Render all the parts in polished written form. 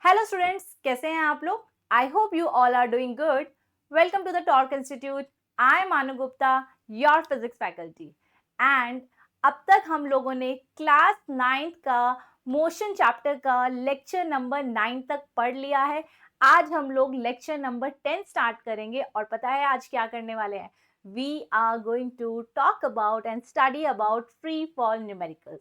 Hello students, कैसे हैं आप लोग? I hope you all are doing good. Welcome to the Torque Institute. I am Manu Gupta, your physics faculty. And अब तक हम लोगों ने क्लास 9th का मोशन चैप्टर का लेक्चर नंबर 9 तक पढ़ लिया है। आज हम लोग लेक्चर नंबर 10 स्टार्ट करेंगे और पता है आज क्या करने वाले हैं? We are going to talk about and study about free fall numericals.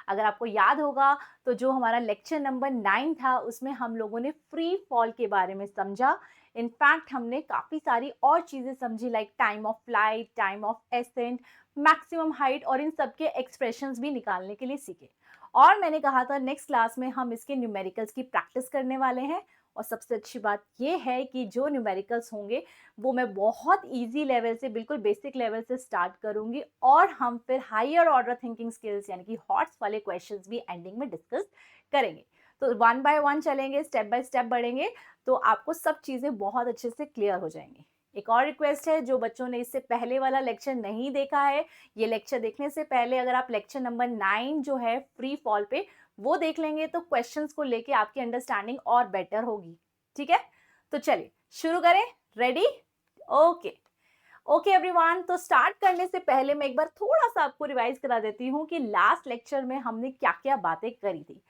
अगर आपको याद होगा तो जो हमारा लेक्चर नंबर 9 था उसमें हम लोगों ने फ्री फॉल के बारे में समझा। इनफैक्ट हमने काफ़ी सारी और चीज़ें समझी, like time of flight, time of accent, maximum height, और इन सब के एक्सप्रेशंस भी निकालने के लिए सीखे। और मैंने कहा था नेक्स्ट क्लास में हम इसके न्यूमेरिकल्स की प्रैक्टिस करने वाले हैं। और सबसे अच्छी बात यह है कि जो न्यूमेरिकल्स होंगे वो मैं बहुत इजी लेवल से, बिल्कुल बेसिक लेवल से स्टार्ट करूंगी और हम फिर हायर ऑर्डर थिंकिंग स्किल्स यानी कि हॉट्स वाले क्वेश्चंस भी एंडिंग में डिस्कस करेंगे। तो वन बाय वन चलेंगे, स्टेप बाय स्टेप बढ़ेंगे, तो आपको सब चीज़ें बहुत अच्छे से क्लियर हो जाएंगी। एक और रिक्वेस्ट है, जो बच्चों ने इससे पहले वाला लेक्चर नहीं देखा है, ये लेक्चर देखने से पहले अगर आप लेक्चर नंबर 9 जो है फ्री फॉल पे वो देख लेंगे तो क्वेश्चंस को लेके आपकी अंडरस्टैंडिंग और बेटर होगी। ठीक है, तो चलिए शुरू करें। रेडी? ओके ओके एवरीवन, तो स्टार्ट करने से पहले मैं एक बार थोड़ा सा आपको रिवाइज करा देती हूँ कि लास्ट लेक्चर में हमने क्या क्या बातें करी थी।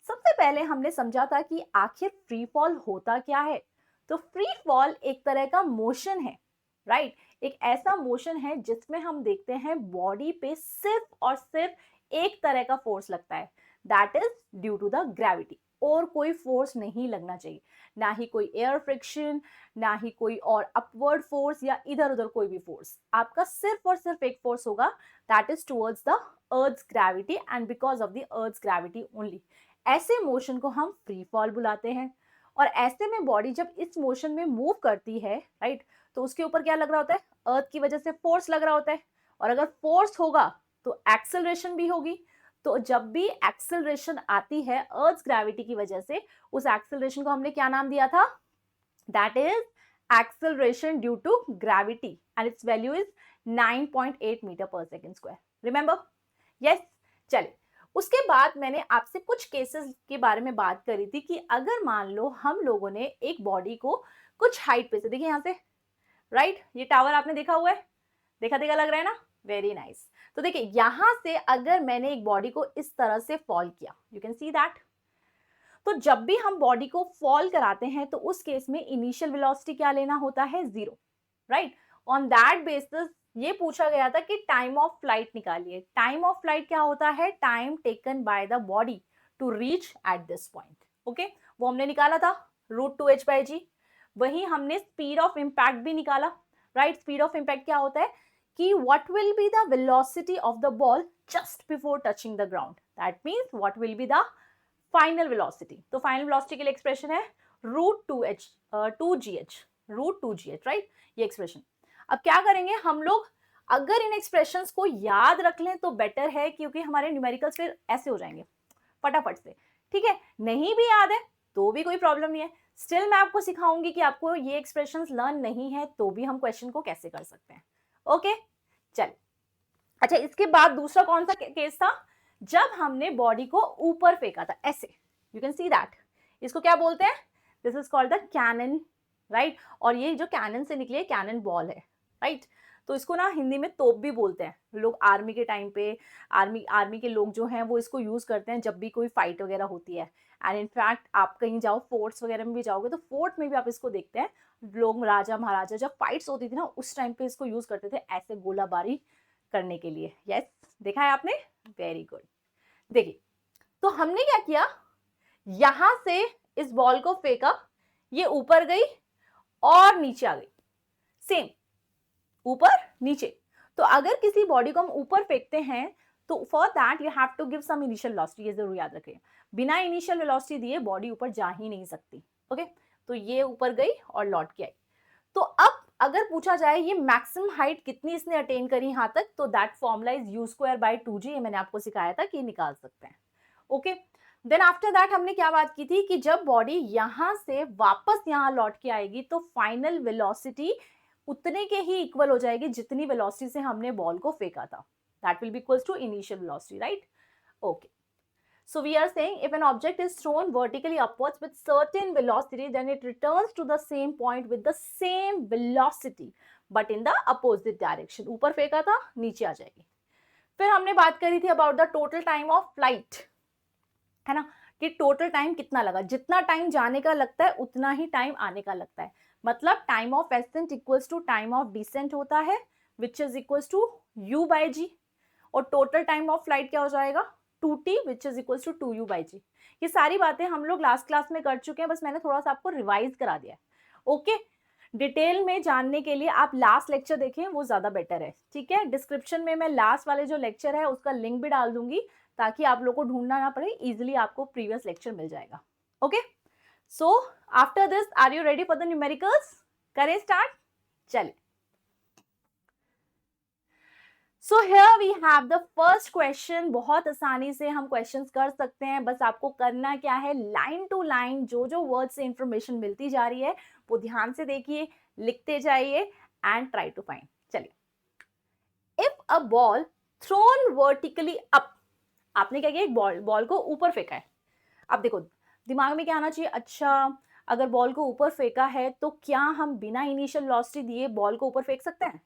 सबसे पहले हमने समझा था कि आखिर फ्री फॉल होता क्या है। तो फ्री फॉल एक तरह का मोशन है, राइट? एक ऐसा मोशन है जिसमें हम देखते हैं बॉडी पे सिर्फ और सिर्फ एक तरह का फोर्स लगता है, that is due to the gravity. और कोई फोर्स नहीं लगना चाहिए, ना ही कोई एयर फ्रिक्शन, ना ही कोई और अपवर्ड फोर्स या इधर उधर कोई भी फोर्स। आपका सिर्फ और सिर्फ एक फोर्स होगा, that is towards the earth's gravity and because of the earth's gravity only. ऐसे मोशन को हम फ्री फॉल बुलाते हैं। और ऐसे में बॉडी जब इस मोशन में मूव करती है, राइट, तो उसके ऊपर क्या लग रहा होता है? अर्थ की वजह से फोर्स लग रहा होता है। और अगर फोर्स होगा तो एक्सेलरेशन भी होगी। तो जब भी एक्सेलरेशन आती है अर्थ ग्रेविटी की वजह से, उस एक्सेलरेशन को हमने क्या नाम दिया था? that is acceleration due to gravity and its value is 9.8 meter per second square. Remember? Yes? चलिए, उसके बाद मैंने आपसे कुछ केसेस के बारे में बात करी थी कि अगर मान लो हम लोगों ने एक बॉडी को कुछ हाइट पे से, देखिए यहाँ से, राइट, ये टावर आपने देखा हुआ है, देखा देखा लग रहा है ना? Very nice. तो देखिए यहां से अगर मैंने एक बॉडी को इस तरह से फॉल किया, यू कैन सी दैट। तो जब भी हम बॉडी को फॉल कराते हैं तो उस केस में इनिशियल वेलोसिटी क्या लेना होता है? 0, राइट? ऑन दैट बेसिस ये पूछा गया था कि टाइम ऑफ फ्लाइट निकालिए। टाइम ऑफ फ्लाइट क्या होता है? Time taken by the body to reach at this point. Okay, वो हमने निकाला था √2h/g। वही हमने स्पीड ऑफ इम्पैक्ट भी निकाला, राइट? स्पीड ऑफ इम्पैक्ट क्या होता है कि what will be the velocity of the ball just before touching the ground, that means what will be the final velocity. तो फाइनल वेलोसिटी के लिए एक्सप्रेशन है √2gh, राइट? ये एक्सप्रेशन। अब क्या करेंगे हम लोग? अगर इन एक्सप्रेशंस को याद रख लें तो बेटर है, क्योंकि हमारे न्यूमेरिकल्स फिर ऐसे हो जाएंगे फटाफट से। ठीक है, नहीं भी याद है तो भी कोई प्रॉब्लम नहीं है, स्टिल मैं आपको सिखाऊंगी कि आपको ये एक्सप्रेशंस लर्न नहीं है तो भी हम क्वेश्चन को कैसे कर सकते हैं। ओके, चलिए। अच्छा, इसके बाद दूसरा कौन सा केस था? जब हमने बॉडी को ऊपर फेंका था ऐसे, यू कैन सी दैट। इसको क्या बोलते हैं? This is called the cannon, right? और ये जो कैनन से निकली है, कैनन बॉल है, राइट? तो इसको ना हिंदी में तोप भी बोलते हैं लोग। आर्मी के टाइम पे आर्मी के लोग जो हैं वो इसको यूज करते हैं जब भी कोई फाइट वगैरह होती है। एंड इनफैक्ट आप कहीं जाओ, फोर्ट्स वगैरह में भी जाओगे तो फोर्ट में भी आप इसको देखते हैं। लोग, राजा महाराजा जब फाइट्स होती थी ना, उस टाइम पे इसको यूज करते थे ऐसे गोलाबारी करने के लिए। यस, देखा है आपने? Very good. देखिए, तो हमने क्या किया, यहां से इस बॉल को फेंका, ये ऊपर गई और नीचे आ गई। सेम, ऊपर नीचे। तो अगर किसी बॉडी को हम ऊपर फेंकते हैं तो for that you have to give some initial velocity, ये जरूर याद रखें। बिना इनिशियल वेलोसिटी दिए बॉडी ऊपर जा ही नहीं सकती। ओके, तो ये ऊपर गई और लौट के आई। तो अब अगर पूछा जाए ये मैक्सिमम हाइट कितनी इसने अटेन करी यहां तक, तो दैट फॉर्मूला इज u²/2g। ये मैंने आपको सिखाया था कि निकाल सकते हैं। ओके, देन आफ्टर दैट हमने क्या बात की थी कि जब बॉडी यहां से वापस यहां लौट के आएगी तो फाइनल वेलोसिटी उतने के ही इक्वल हो जाएगी जितनी वेलोसिटी से हमने बॉल को फेंका था। That will be equals to initial velocity, right? Okay, So we are saying if an object is thrown vertically upwards with certain velocity, then it returns to the same point with the same velocity, but in the opposite direction. ऊपर फेंका था, नीचे आ जाएगी. फिर हमने बात करी थी about the total time of flight, है ना, कि टोटल टाइम कितना लगा. जितना टाइम जाने का लगता है उतना ही टाइम आने का लगता है. मतलब time of ascent equals to time of descent होता है, which is equals to u by g. और टोटल टाइम ऑफ फ्लाइट क्या हो जाएगा, 2t which is equals to 2u by g. ये सारी बातें हम लोग लास्ट क्लास में कर चुके हैं, बस मैंने थोड़ा सा आपको रिवाइज करा दिया है. ओके, डिटेल में जानने के लिए आप लास्ट लेक्चर देखें, वो ज्यादा बेटर है. ठीक है, डिस्क्रिप्शन में मैं लास्ट वाले जो लेक्चर है उसका लिंक भी डाल दूंगी, ताकि आप लोग को ढूंढना ना पड़े, इजिली आपको प्रीवियस लेक्चर मिल जाएगा. Okay, so after this are you ready for the numericals? करें स्टार्ट, चलिए. So here we have the first question. बहुत आसानी से हम क्वेश्चंस कर सकते हैं, बस आपको करना क्या है, लाइन टू लाइन जो जो वर्ड से इंफॉर्मेशन मिलती जा रही है वो ध्यान से देखिए, लिखते जाइए एंड ट्राई टू फाइंड. चलिए, if a ball thrown vertically up, आपने क्या किया, एक बॉल को ऊपर फेंका है. अब देखो दिमाग में क्या आना चाहिए, अच्छा अगर बॉल को ऊपर फेंका है तो क्या हम बिना इनिशियल वेलोसिटी दिए बॉल को ऊपर फेंक सकते हैं?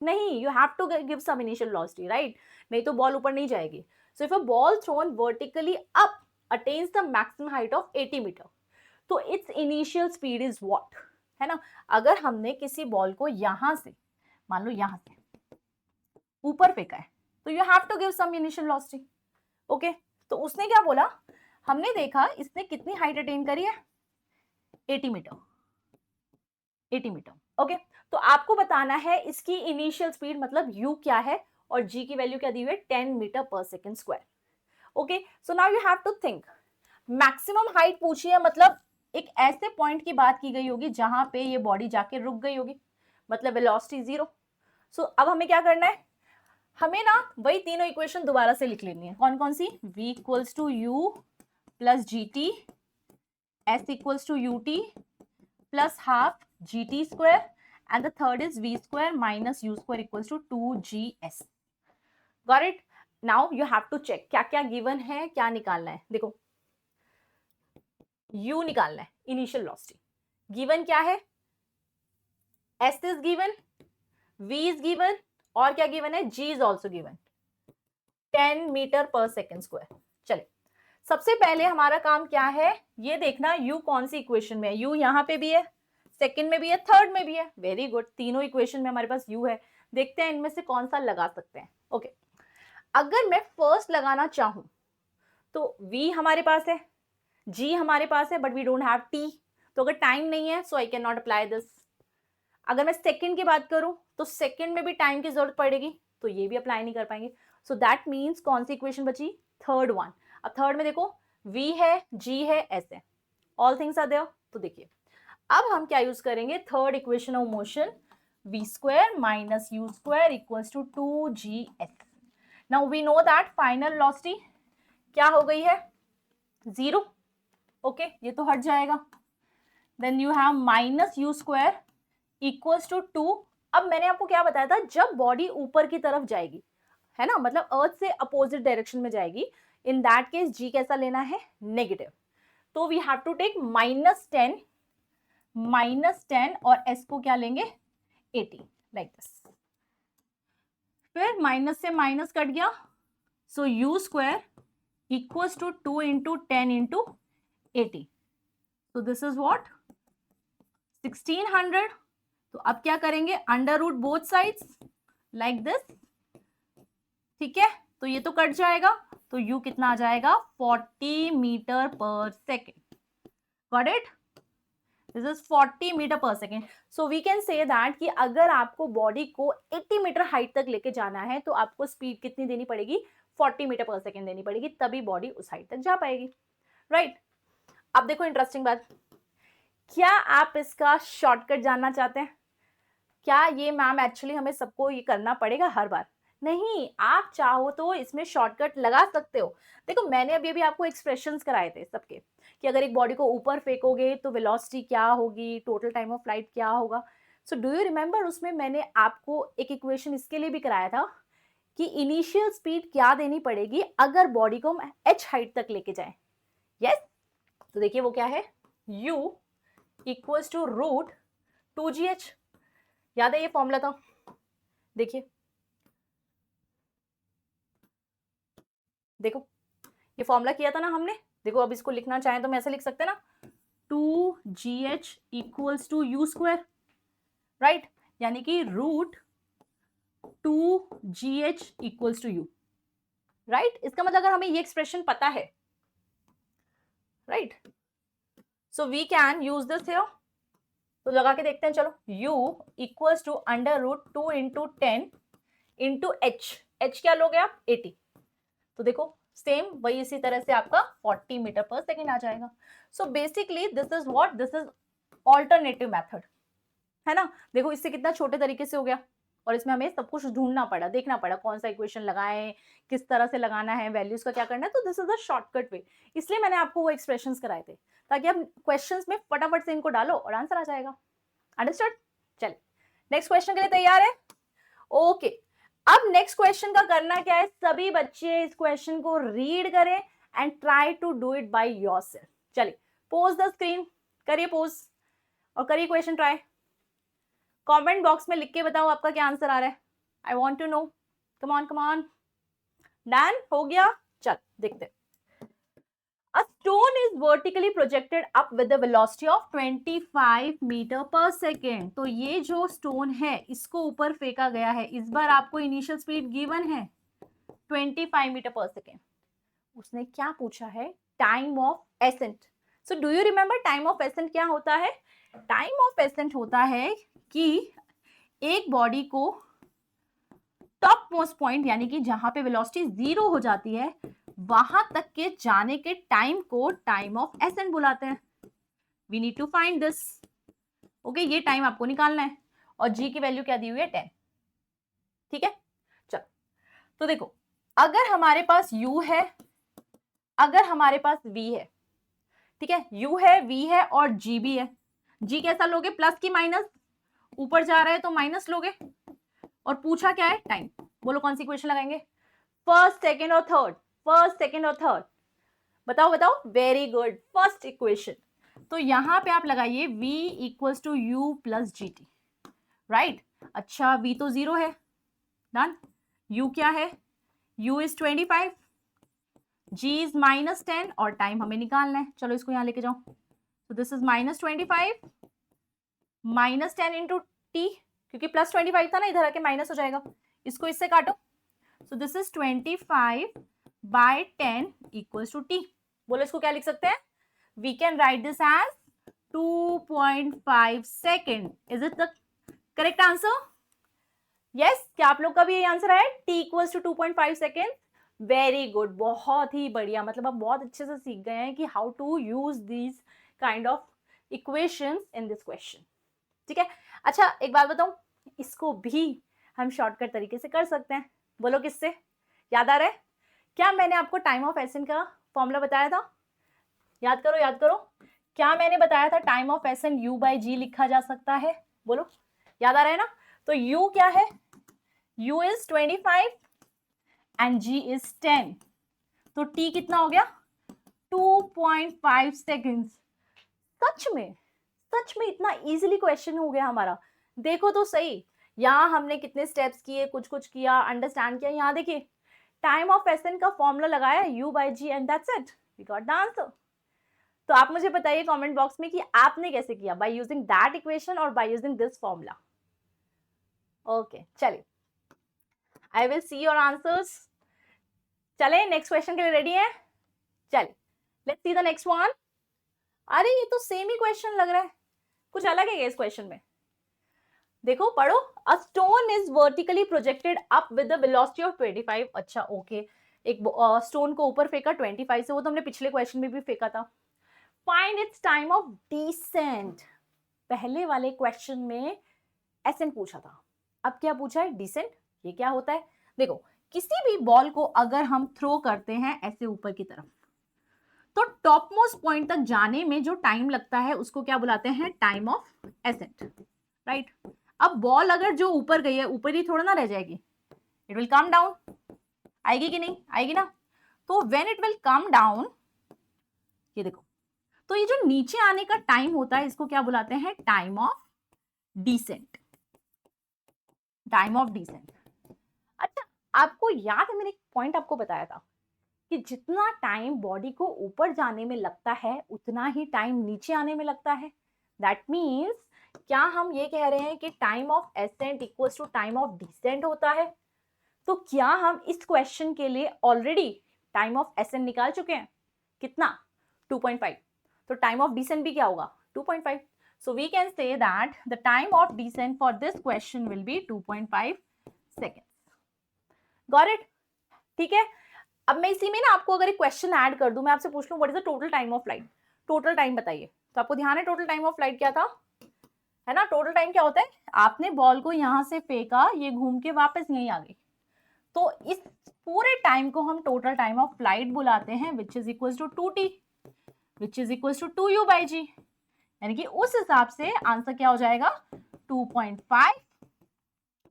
नहीं, you have to give some initial velocity, right? नहीं तो बॉल ऊपर नहीं जाएगी. So if a ball thrown vertically up attains the maximum height of 80 metre, तो its initial speed is what, है ना. अगर हमने किसी बॉल को यहां से, मान लो यहां से ऊपर फेंका है, तो you have to give some initial velocity. Okay, तो उसने क्या बोला, हमने देखा इसने कितनी हाइट अटेन करी है, 80 मीटर. 80 मीटर. ओके, तो आपको बताना है इसकी इनिशियल स्पीड, मतलब u क्या है और g की वैल्यू क्या दी हुई है, 10 मीटर पर second square. Okay, so now you have to think, maximum height पूछी है, मतलब एक ऐसे पॉइंट की बात की गई होगी जहां पे ये बॉडी जाके रुक गई होगी, मतलब वेलोसिटी 0. सो अब हमें क्या करना है, हमें ना वही तीनों इक्वेशन दोबारा से लिख लेनी है. कौन कौन सी, v equals to u plus g t, s equals to u t plus half g t square, and the third is v square minus u square equals to 2gs. Got it? Now you have to check क्या क्या given है, क्या निकालना है. देखो u निकालना है, initial velocity. Given क्या है, s is given, v is given, और क्या गिवन है, g is also given, 10 metre पर सेकेंड स्क्वायर. चले, सबसे पहले हमारा काम क्या है, ये देखना u कौन सी इक्वेशन में है. u यहाँ पे भी है, सेकंड में भी है, थर्ड में भी है. वेरी गुड, तीनों इक्वेशन में हमारे पास u है. देखते हैं इनमें से कौन सा लगा सकते हैं. ओके, अगर मैं फर्स्ट लगाना चाहूं तो v हमारे पास है, g हमारे पास है, but we don't have t, तो अगर टाइम नहीं है so I can not apply this. अगर मैं सेकंड की बात करूं तो सेकंड में भी टाइम की जरूरत पड़ेगी, तो ये भी अप्लाई नहीं कर पाएंगे. सो दैट मीन्स कौन सी इक्वेशन बची, थर्ड वन. अब थर्ड में देखो v है, g है, s है, ऑल थिंग्स आर देयर. तो देखिए अब हम क्या यूज करेंगे, third equation of motion, v square minus u square equals to 2gs. Now we know that final velocity क्या हो गई है, 0. ओके, ये तो हट जाएगा. Then you have minus u square equals to 2. अब मैंने आपको क्या बताया था, जब बॉडी ऊपर की तरफ जाएगी, है ना, मतलब अर्थ से अपोजिट डायरेक्शन में जाएगी, इन दैट केस g कैसा लेना है, नेगेटिव. तो वी हैव टू टेक -10 और s को क्या लेंगे, 80, लाइक दिस. फिर माइनस से माइनस कट गया, so u square equals to 2 into 10 into 80. तो दिस इज व्हाट, 1600. तो अब क्या करेंगे, under root both sides like this. ठीक है, तो ये तो कट जाएगा, तो u कितना आ जाएगा, 40 मीटर पर second. Got it? This is 40 metre पर second. So we can say that कि अगर आपको बॉडी को 80 मीटर हाइट तक लेके जाना है तो आपको स्पीड कितनी देनी पड़ेगी, 40 मीटर पर सेकेंड देनी पड़ेगी, तभी बॉडी उस हाइट तक जा पाएगी. राइट? अब देखो इंटरेस्टिंग बात, क्या आप इसका शॉर्टकट जानना चाहते हैं? क्या ये मैम एक्चुअली हमें सबको ये करना पड़ेगा हर बार? नहीं, आप चाहो तो इसमें शॉर्टकट लगा सकते हो. देखो मैंने अभी भी आपको एक्सप्रेशंस कराए थे सबके, कि अगर एक बॉडी को ऊपर फेंकोगे तो वेलोसिटी क्या होगी, टोटल टाइम ऑफ फ्लाइट क्या होगा. सो डू यू रिमेंबर, उसमें मैंने आपको एक इक्वेशन इसके लिए भी कराया था कि इनिशियल स्पीड क्या देनी पड़ेगी अगर बॉडी को हम h हाइट तक लेके जाएं। यस, तो देखिए वो क्या है, u equals to root 2gh। याद है ये फॉर्मूला था, देखिए देखो ये फॉर्मूला किया था ना हमने। देखो अब इसको लिखना चाहें तो मैं ऐसे लिख सकते हैं ना, 2gh equals to u square, right, यानी कि root 2gh equals to u, right. इसका मतलब अगर हमें ये एक्सप्रेशन पता है, right, so we can use this here. तो लगा के देखते हैं, चलो, u equals to under root 2 into 10 into h क्या लोगे आप, 80। तो देखो सेम वही इसी तरह से आपका 40 मीटर पर सेकेंड आ जाएगा। So basically this is what, this is alternative method, है ना। देखो इससे कितना छोटे तरीके से हो गया, और इसमें हमें सब कुछ ढूंढना पड़ा, देखना पड़ा कौन सा इक्वेशन लगाएं, किस तरह से लगाना है, वैल्यूज का क्या करना है। तो this is the shortcut way, इसलिए मैंने आपको वो एक्सप्रेशंस कराए थे ताकि आप क्वेश्चंस में फटाफट से इनको डालो और आंसर आ जाएगा। अंडरस्टूड। चलिए नेक्स्ट क्वेश्चन के लिए तैयार है? ओके, अब नेक्स्ट क्वेश्चन का करना क्या है, सभी बच्चे इस क्वेश्चन को रीड करें and try to do it by yourself. चलिए पोज द स्क्रीन, करिए पोज और करिए क्वेश्चन ट्राई। कमेंट बॉक्स में लिख के बताओ आपका क्या आंसर आ रहा है। I want to know, come on come on. Done हो गया, चल देखते हैं। A stone is vertically projected up with the velocity of 25 metre पर सेकेंड। तो ये जो स्टोन है इसको ऊपर फेंका गया है, इस बार आपको इनिशियल स्पीड गिवन है 25 मीटर पर सेकेंड। उसने क्या पूछा है, time of accent. So do you remember time of accent क्या होता है? टाइम ऑफ एसेंट होता है कि एक बॉडी को टॉप मोस्ट पॉइंट यानी कि जहां पे वेलोसिटी 0 हो जाती है वहां तक के जाने के टाइम को टाइम ऑफ एसेंट बुलाते हैं। We need to find this. Okay, ये टाइम आपको निकालना है और जी की वैल्यू क्या दी हुई है, 10। ठीक है, चलो तो देखो, अगर हमारे पास u है, अगर हमारे पास v है, ठीक है, u है, v है और g भी है। g कैसा लोगे, प्लस की माइनस, ऊपर जा रहा है तो माइनस लोगे। और पूछा क्या है, टाइम। बोलो कौन सी इक्वेशन लगाएंगे, फर्स्ट सेकेंड और थर्ड, फर्स्ट सेकेंड और थर्ड। बताओ बताओ, वेरी गुड, फर्स्ट इक्वेशन। तो यहां पे आप लगाइए v equals to u plus g t, right. अच्छा v तो 0 है, डन। u क्या है, u इज 25, g इज -10 और टाइम हमें निकालना है। चलो इसको यहां लेके जाओ। तो दिस इज -25 -10 इंटू टी, क्योंकि प्लस 25 था ना, इधर आके माइनस हो जाएगा, इसको इससे काटो। So this is 25 by 10 equals to t. बोलो इसको क्या लिख सकते हैं, we can write this as 2.5 second. Is it the correct answer? Yes, क्या आप लोग का भी ये आंसर है, t equals to 2.5 second? Very good, बहुत ही बढ़िया। मतलब आप बहुत अच्छे से सीख गए हैं कि how to use these kind of equations in this question. ठीक है, अच्छा एक बात बताऊं, इसको भी हम शॉर्टकट तरीके से कर सकते हैं। बोलो किससे, याद आ रहा है क्या? मैंने आपको टाइम ऑफ एसेंट का फॉर्मूला बताया था, याद करो याद करो। क्या मैंने बताया था, time of ascent u by g लिखा जा सकता है। बोलो, याद आ रहा है ना? तो u क्या है, u is 25 and g is 10, तो t कितना हो गया, 2.5 सेकेंड्स। सच में इतना इजीली क्वेश्चन हो गया हमारा। देखो तो सही, यहाँ हमने कितने स्टेप्स किए, कुछ कुछ किया, अंडरस्टैंड किया। यहाँ देखिए टाइम ऑफ एसेंट का फॉर्मूला लगाया u by g and that's it, we got the answer. तो आप मुझे बताइए कमेंट बॉक्स में कि आपने कैसे किया, बाय यूजिंग दैट इक्वेशन और by using this formula. Okay चलिए, I will see your answers. चले नेक्स्ट क्वेश्चन के लिए रेडी है? चलिए let's see the next one. अरे ये तो सेम ही क्वेश्चन लग रहा है, कुछ अलग है इस क्वेश्चन में। देखो पढ़ो, a stone is vertically projected up with the velocity of 25। अच्छा ओके, एक स्टोन को ऊपर फेंका 25 से, वो तो हमने पिछले क्वेश्चन में भी फेंका था। Find its time of descent. पहले वाले क्वेश्चन में एसेंट पूछा था, अब क्या पूछा है, डिसेंट। ये क्या होता है, देखो किसी भी बॉल को अगर हम थ्रो करते हैं ऐसे ऊपर की तरफ, तो टॉप मोस्ट पॉइंट तक जाने में जो टाइम लगता है उसको क्या बुलाते हैं, टाइम ऑफ एसेंट, राइट। अब बॉल अगर जो ऊपर गई है ऊपर ही थोड़ा ना रह जाएगी, इट विल कम डाउन, आएगी कि नहीं आएगी ना। तो when it will come down, ये देखो, तो ये जो नीचे आने का टाइम होता है इसको क्या बुलाते हैं, time of descent, time of descent. अच्छा, आपको याद है मैंने एक पॉइंट आपको बताया था कि जितना टाइम बॉडी को ऊपर जाने में लगता है उतना ही टाइम नीचे आने में लगता है। दैट मीन्स क्या हम ये कह रहे हैं कि time of ascent equals to time of descent होता है? तो क्या हम इस क्वेश्चन के लिए ऑलरेडी टाइम ऑफ एसेंट निकाल चुके हैं? कितना? 2.5। तो टाइम ऑफ डिसेंट भी क्या होगा? 2.5। So we can say that the time of descent for this question will be 2.5 seconds. Got it? ठीक है। अब मैं इसी में ना आपको अगर एक क्वेश्चन ऐड कर दूं, मैं आपसे पूछ लूं what is the total time of flight, total time बताइए। तो आपको ध्यान है टोटल टाइम ऑफ फ्लाइट क्या था, है ना? टोटल टाइम क्या होता है, आपने बॉल को यहां से फेंका, ये घूम के वापस यहीं आ गई, तो इस पूरे टाइम को हम टोटल टाइम ऑफ फ्लाइट बुलाते हैं, which is equal to 2t, which is equal to 2u/g। यानी कि उस हिसाब से आंसर क्या हो जाएगा, 2.5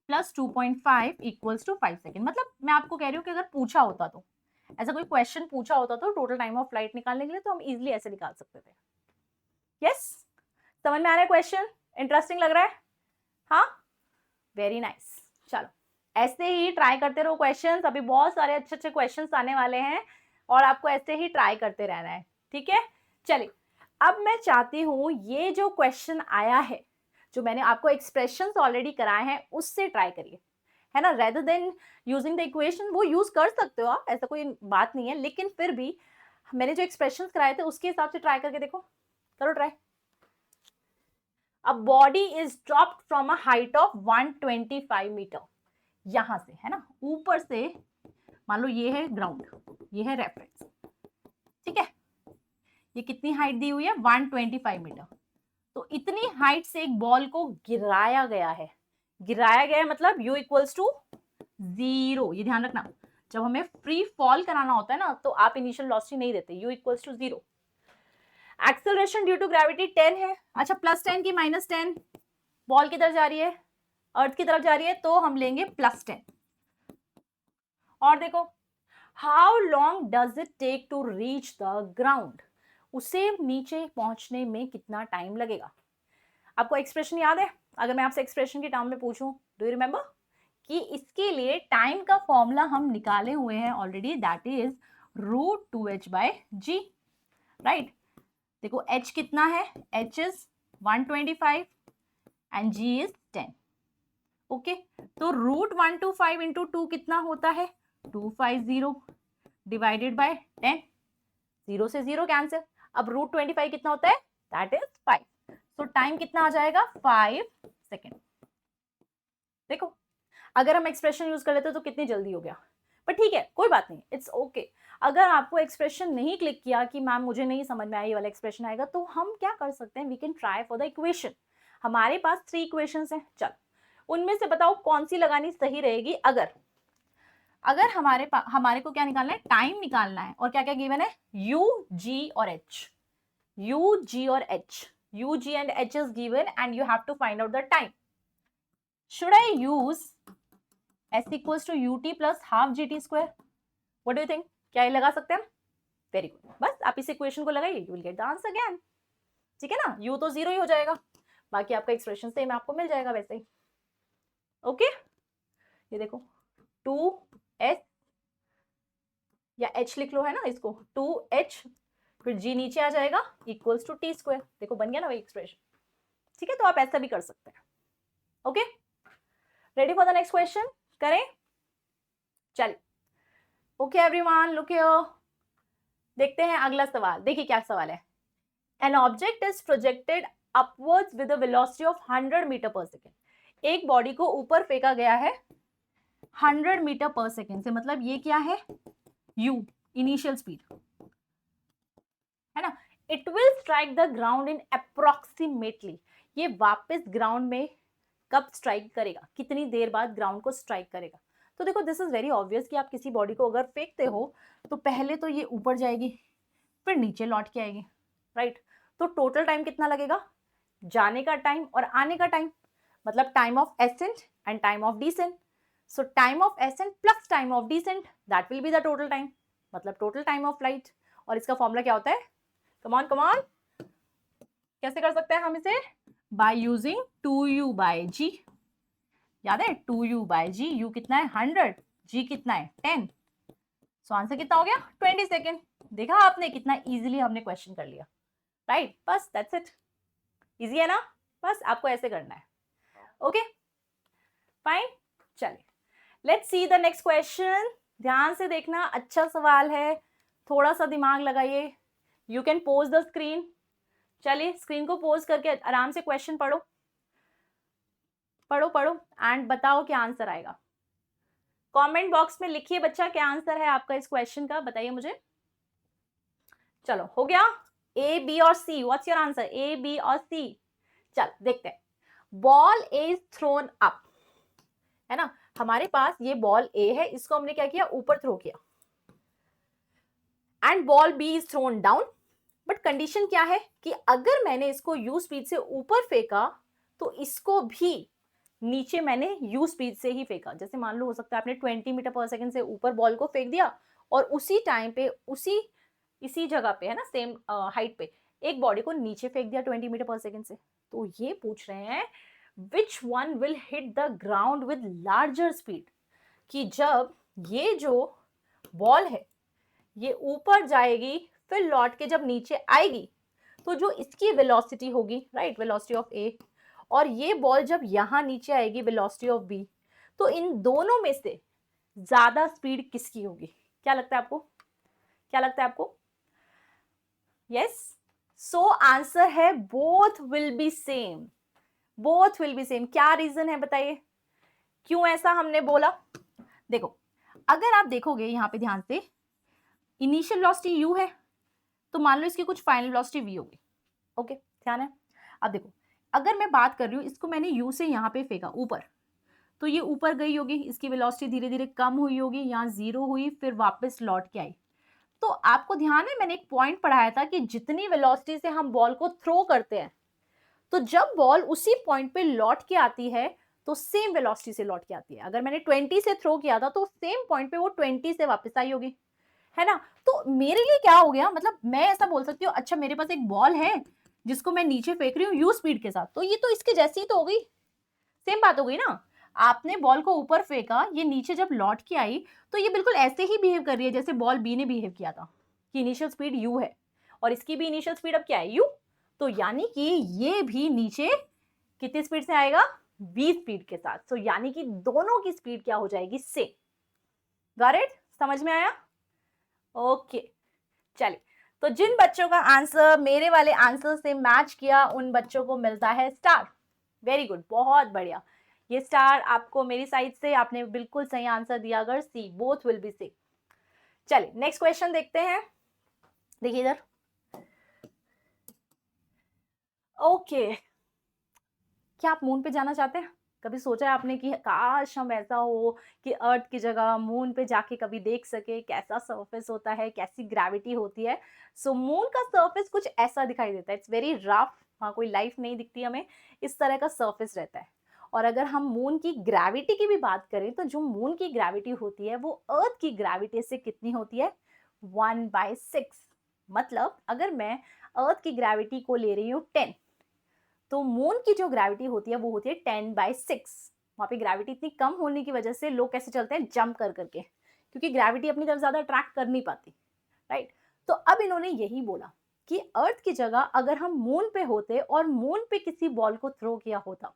प्लस 2.5 इक्वल्स टू 5 सेकेंड। मतलब मैं आपको कह रही हूँ कि अगर पूछा होता, तो ऐसा कोई क्वेश्चन पूछा होता तो टोटल टाइम ऑफ फ्लाइट निकालने के लिए, तो हम इजिली ऐसे निकाल सकते थे। यस, समझ में आ रहा है क्वेश्चन? इंटरेस्टिंग लग रहा है? हाँ, वेरी नाइस। चलो ऐसे ही ट्राई करते रहो क्वेश्चंस, अभी बहुत सारे अच्छे अच्छे क्वेश्चंस आने वाले हैं और आपको ऐसे ही ट्राई करते रहना है, ठीक है? चलिए, अब मैं चाहती हूं ये जो क्वेश्चन आया है, जो मैंने आपको एक्सप्रेशंस ऑलरेडी कराए हैं, उससे ट्राई करिए, है ना? Rather than using the equation, वो यूज कर सकते हो आप, ऐसा कोई बात नहीं है, लेकिन फिर भी मैंने जो एक्सप्रेशंस कराए थे उसके हिसाब से ट्राई करके देखो, करो try. A body is dropped from a height of 125 metre, यहां से, है ना, ऊपर से, मान लो ये है ग्राउंड, ये है रेफरेंस, ठीक है? ये कितनी हाइट दी हुई है, 125 मीटर। तो इतनी हाइट से एक बॉल को गिराया गया है, गिराया गया है मतलब u इक्वल्स टू 0। ये ध्यान रखना, जब हमें फ्री फॉल कराना होता है ना, तो आप इनिशियल वेलोसिटी नहीं देते, u equals to 0। Acceleration due to gravity 10 है। अच्छा, +10 की -10, बॉल किधर जा रही है, अर्थ की तरफ जा रही है, तो हम लेंगे +10। और देखो, how long does it take to reach the ground, उसे नीचे पहुंचने में कितना टाइम लगेगा? आपको एक्सप्रेशन याद है? अगर मैं आपसे एक्सप्रेशन की टर्म में पूछूं, डू यू रिमेंबर कि इसके लिए टाइम का फॉर्मूला हम निकाले हुए हैं already, that is √2h/g, right? देखो h कितना है, h is 125 and g is 10। Okay, तो √125 इंटू 2 कितना होता है, 250 डिवाइडेड बाय 10, 0 से 0 कैंसिल। अब √25 कितना होता है, दैट इज 5। तो टाइम कितना आ जाएगा, 5 सेकेंड। देखो, अगर हम एक्सप्रेशन यूज कर लेते तो कितनी जल्दी हो गया, पर ठीक है, कोई बात नहीं, इट्स ओके। अगर आपको एक्सप्रेशन नहीं क्लिक किया कि मैम मुझे नहीं समझ में आया ये वाला एक्सप्रेशन आएगा, तो हम क्या कर सकते हैं, we can try for the equation. हमारे पास 3 इक्वेशंस हैं, चल उनमें से बताओ कौन सी लगानी सही रहेगी। अगर अगर हमारे को क्या निकालना है, टाइम निकालना है, और क्या क्या गिवन है, u, g और h, u, g और h, u, g and h is given and you have to find out the time. Should I use s equals to ut plus half gt square? What do you think? क्या ये लगा सकते हैं हम? Very good, बस आप इस equation को लगाइए, you will get the answer again. ठीक है ना, u तो 0 ही हो जाएगा, बाकी आपका एक्सप्रेशन सेम आपको मिल जाएगा वैसे ही। ओके, ये देखो 2s या h लिख लो, है ना, इसको 2h, फिर g नीचे आ जाएगा, इक्वल्स टू t स्क्वायर। देखो बन गया ना वही एक्सप्रेशन। ठीक है, तो आप ऐसा भी कर सकते हैं। Okay, ready for the next question, करें? चलिए, ओके एवरीवन, लुक हियर, देखते हैं अगला सवाल। देखिए क्या सवाल है, an object is projected upwards with a velocity of 100 metre पर सेकेंड। एक बॉडी को ऊपर फेंका गया है 100 मीटर पर सेकेंड से, मतलब ये क्या है, u, इनिशियल स्पीड, है ना। It will strike the ground in approximately, ये वापस ग्राउंड में कब स्ट्राइक करेगा, कितनी देर बाद ग्राउंड को स्ट्राइक करेगा। तो देखो, दिस इज वेरी ऑब्वियस कि आप किसी बॉडी को अगर फेंकते हो तो पहले तो ये ऊपर जाएगी, फिर नीचे लौट के आएगी, राइट? तो टोटल टाइम कितना लगेगा, जाने का टाइम और आने का टाइम, मतलब time of ascent and time of descent. So time of ascent plus time of descent, that will be the total time, मतलब टोटल टाइम ऑफ फ्लाइट। और इसका फॉर्मूला क्या होता है? कम ऑन कम ऑन, कैसे कर सकते हैं हम इसे? By using 2u by g। याद है 2u बाय g, u कितना है 100, g कितना है 10, सो आंसर कितना हो गया 20 सेकेंड। देखा आपने कितना इजीली हमने क्वेश्चन कर लिया, राइट? बस दैट्स इट, इजी है ना? बस आपको ऐसे करना है। ओके फाइन, चलिए let's see the next question. ध्यान से देखना, अच्छा सवाल है, थोड़ा सा दिमाग लगाइए। You can pose the screen. चलिए स्क्रीन को पोज करके आराम से क्वेश्चन पढ़ो पढ़ो पढ़ो एंड बताओ क्या आंसर आएगा। कमेंट बॉक्स में लिखिए बच्चा क्या आंसर है आपका इस क्वेश्चन का, बताइए मुझे। चलो हो गया, ए बी और C, what's your answer? A B और सी। चल देखते हैं। बॉल इज थ्रोन अप, है ना, हमारे पास ये बॉल ए है, इसको हमने क्या किया, ऊपर थ्रो किया। And ball b is thrown down, but condition क्या है कि अगर मैंने इसको यू स्पीड से ऊपर फेंका तो इसको भी नीचे मैंने यू स्पीड से ही फेंका। जैसे मान लो हो सकता है आपने 20 मीटर पर सेकंड से ऊपर बॉल को फेंक दिया और उसी टाइम पे इसी जगह पे, है ना, सेम हाइट पे एक बॉडी को नीचे फेंक दिया 20 मीटर पर सेकंड से। तो ये पूछ रहे हैं which one will hit the ground with larger speed, कि जब ये जो बॉल है ये ऊपर जाएगी फिर लौट के जब नीचे आएगी तो जो इसकी वेलोसिटी होगी, राइट, वेलोसिटी ऑफ ए, और ये बॉल जब यहां नीचे आएगी वेलोसिटी ऑफ बी, तो इन दोनों में से ज्यादा स्पीड किसकी होगी? क्या लगता है आपको? क्या लगता है आपको? यस, सो आंसर है both will be same. Both will be same. क्या रीजन है बताइए, क्यों ऐसा हमने बोला? देखो अगर आप देखोगे यहां पे ध्यान से, इनिशियल वेलोसिटी u है तो मान लो इसकी कुछ फाइनल वेलोसिटी v होगी। ओके ध्यान है। अब देखो अगर मैं बात कर रही हूँ, इसको मैंने u से यहाँ पे फेंका ऊपर, तो ये ऊपर गई होगी, इसकी वेलोसिटी धीरे धीरे कम हुई होगी, यहाँ 0 हुई, फिर वापस लौट के आई। तो आपको ध्यान है मैंने एक पॉइंट पढ़ाया था कि जितनी वेलोसिटी से हम बॉल को थ्रो करते हैं, तो जब बॉल उसी पॉइंट पे लौट के आती है तो सेम वेलोसिटी से लौट के आती है। अगर मैंने 20 से थ्रो किया था तो सेम पॉइंट पे वो 20 से वापस आई होगी, है ना। तो मेरे लिए क्या हो गया, मतलब मैं ऐसा बोल सकती हूँ, अच्छा मेरे पास एक बॉल है जिसको मैं नीचे फेंक रही हूँ यू स्पीड के साथ, तो ये तो इसके जैसी ही तो हो गई, सेम बात हो गई ना। आपने बॉल को ऊपर फेंका, ये नीचे जब लौट के आई तो ये बिल्कुल ऐसे ही बिहेव कर रही है जैसे बॉल बी ने बिहेव किया था, कि इनिशियल स्पीड यू है और इसकी भी इनिशियल स्पीड अब क्या है यू, तो यानी कि ये भी नीचे कितनी स्पीड से आएगा, v स्पीड के साथ। तो यानी कि दोनों की स्पीड क्या हो जाएगी, सेम। Got it? समझ में आया? ओके चलिए, तो जिन बच्चों का आंसर मेरे वाले आंसर से मैच किया उन बच्चों को मिलता है स्टार। वेरी गुड, बहुत बढ़िया। ये स्टार आपको मेरी साइड से, आपने बिल्कुल सही आंसर दिया, अगर सी, बोथ विल बी सी। चलिए नेक्स्ट क्वेश्चन देखते हैं, देखिए इधर। ओके, क्या आप मून पे जाना चाहते हैं? कभी सोचा है आपने कि काश हम ऐसा हो कि अर्थ की जगह मून पे जाके कभी देख सके कैसा सरफेस होता है, कैसी ग्रेविटी होती है? सो मून का सरफेस कुछ ऐसा दिखाई देता है, इट्स वेरी रफ, वहाँ कोई लाइफ नहीं दिखती हमें, इस तरह का सरफेस रहता है। और अगर हम मून की ग्रेविटी की भी बात करें तो जो मून की ग्रेविटी होती है वो अर्थ की ग्रेविटी से कितनी होती है, 1/6। मतलब अगर मैं अर्थ की ग्रेविटी को ले रही हूँ 10, तो मून की जो ग्रेविटी होती है वो होती है 10/6। वहां पे ग्रेविटी इतनी कम होने की वजह से लोग कैसे चलते हैं, जंप कर करके, क्योंकि ग्रेविटी अपनी तरफ ज्यादा अट्रैक्ट कर नहीं पाती, राइट। तो अब इन्होंने यही बोला कि अर्थ की जगह अगर हम मून पे होते और मून पे किसी बॉल को थ्रो किया होता,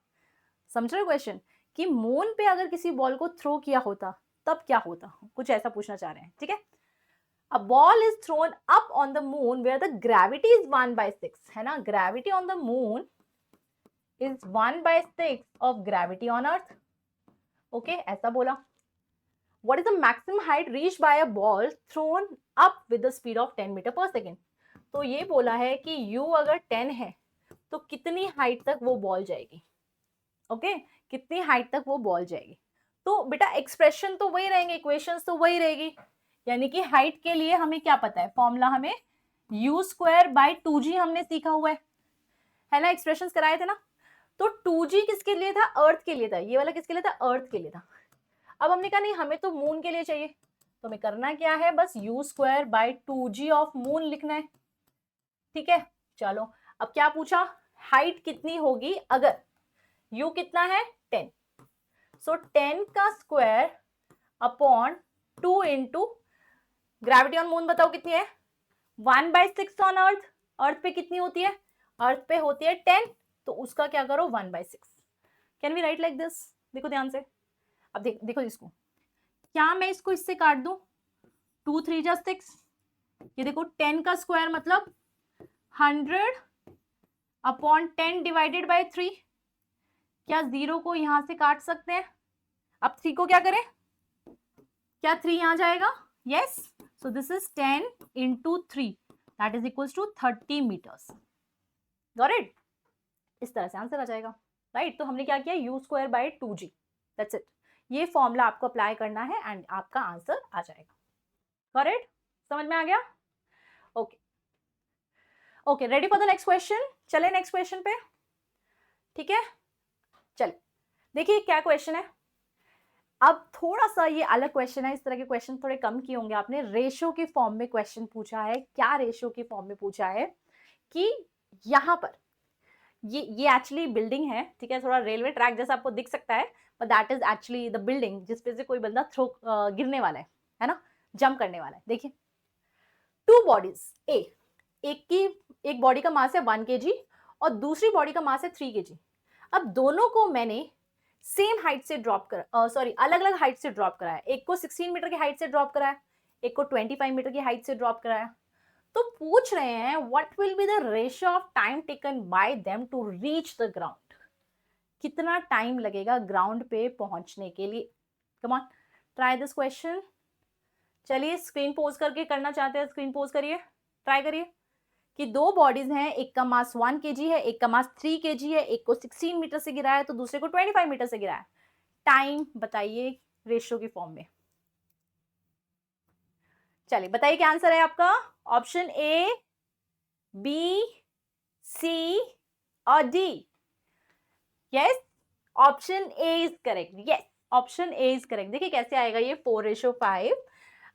समझ रहे हो क्वेश्चन, कि मून पे अगर किसी बॉल को थ्रो किया होता तब क्या होता, कुछ ऐसा पूछना चाह रहे हैं, ठीक है। A ball is thrown up on the moon where the gravity is 1/6, है ना, gravity on the moon is 1/6 of gravity on earth. Okay, ऐसा बोला। What is the maximum height reached by a ball thrown up with the speed of 10 meter per second? तो ये बोला है कि u अगर 10 है तो कितनी हाइट तक वो बॉल जाएगी, ओके कितनी हाइट तक वो बॉल जाएगी। तो बेटा एक्सप्रेशन तो वही रहेंगे, इक्वेशंस तो वही रहेगी, यानी कि हाइट के लिए हमें क्या पता है, फॉर्मूला हमें u²/2g हमने सीखा हुआ है ना, एक्सप्रेशंस कराए थे ना। तो 2g किसके लिए था, अर्थ के लिए था, ये वाला किसके लिए था, अर्थ के लिए था। अब हमने कहा नहीं हमें तो मून के लिए चाहिए, तो हमें करना क्या है, बस u²/2g ऑफ मून लिखना है। ठीक है, चलो अब क्या पूछा, हाइट कितनी होगी अगर u कितना है 10, सो 10 का square upon 2 into gravity on moon बताओ कितनी है, 1/6 ऑन अर्थ, अर्थ पे कितनी होती है, अर्थ पे होती है 10, तो उसका क्या करो 1/6। Can we write like this, देखो ध्यान से, अब देखो इसको, क्या मैं इसको इससे काट दूं, 2 3 जा 6, ये देखो 10 का स्क्वायर मतलब 100 अपॉन 10 डिवाइडेड बाय 3, क्या 0 को यहां से काट सकते हैं, अब 3 को क्या करें, क्या 3 यहां जाएगा, yes, so this is 10 into 3 that is equals to 30 metres, got it, इस तरह से आंसर आ जाएगा, राइट। तो हमने क्या किया, u²/2g, दैट्स इट, ये फॉर्मूला आपको अप्लाई करना है एंड आपका आंसर आ जाएगा, करेक्ट, समझ में आ गया, okay okay, ready for the next question, चले नेक्स्ट क्वेश्चन पे, ठीक है, चले देखिए क्या क्वेश्चन है। अब थोड़ा सा ये अलग क्वेश्चन है, इस तरह के क्वेश्चन थोड़े कम किए होंगे आपने, रेशो की फॉर्म में क्वेश्चन पूछा है, क्या रेशो की फॉर्म में पूछा है कि यहां पर ये एक्चुअली बिल्डिंग है, ठीक है, थोड़ा रेलवे ट्रैक जैसा आपको दिख सकता है, but that is actually the building जिसपे से कोई बंदा थ्रो गिरने वाला है ना, जंप करने वाला है। देखिए 2 बॉडीज एक बॉडी का मास है 1 kg और दूसरी बॉडी का मास है 3 kg। अब दोनों को मैंने सेम हाइट से ड्रॉप कर सॉरी अलग अलग हाइट से ड्रॉप कराया, एक को 16 मीटर की हाइट से ड्रॉप कराया, एक को 25 मीटर की हाइट से ड्रॉप कराया। तो पूछ रहे हैं what will be the ratio of time taken by them to reach the ground, कितना टाइम लगेगा ग्राउंड पे पहुंचने के लिए। Come on try this question, चलिए स्क्रीन पोज करके करना चाहते हैं, स्क्रीन पोज करिए, ट्राई करिए कि 2 बॉडीज हैं, एक का मास 1 kg है, एक का मास 3 kg है, एक को 16 मीटर से गिराया है तो दूसरे को 25 मीटर से गिराया है, टाइम बताइए रेशियो की फॉर्म में। चलिए बताइए क्या आंसर है आपका, ऑप्शन ए, बी, सी और D, yes, option A is correct, yes, option A is correct. देखिए कैसे आएगा ये 4:5।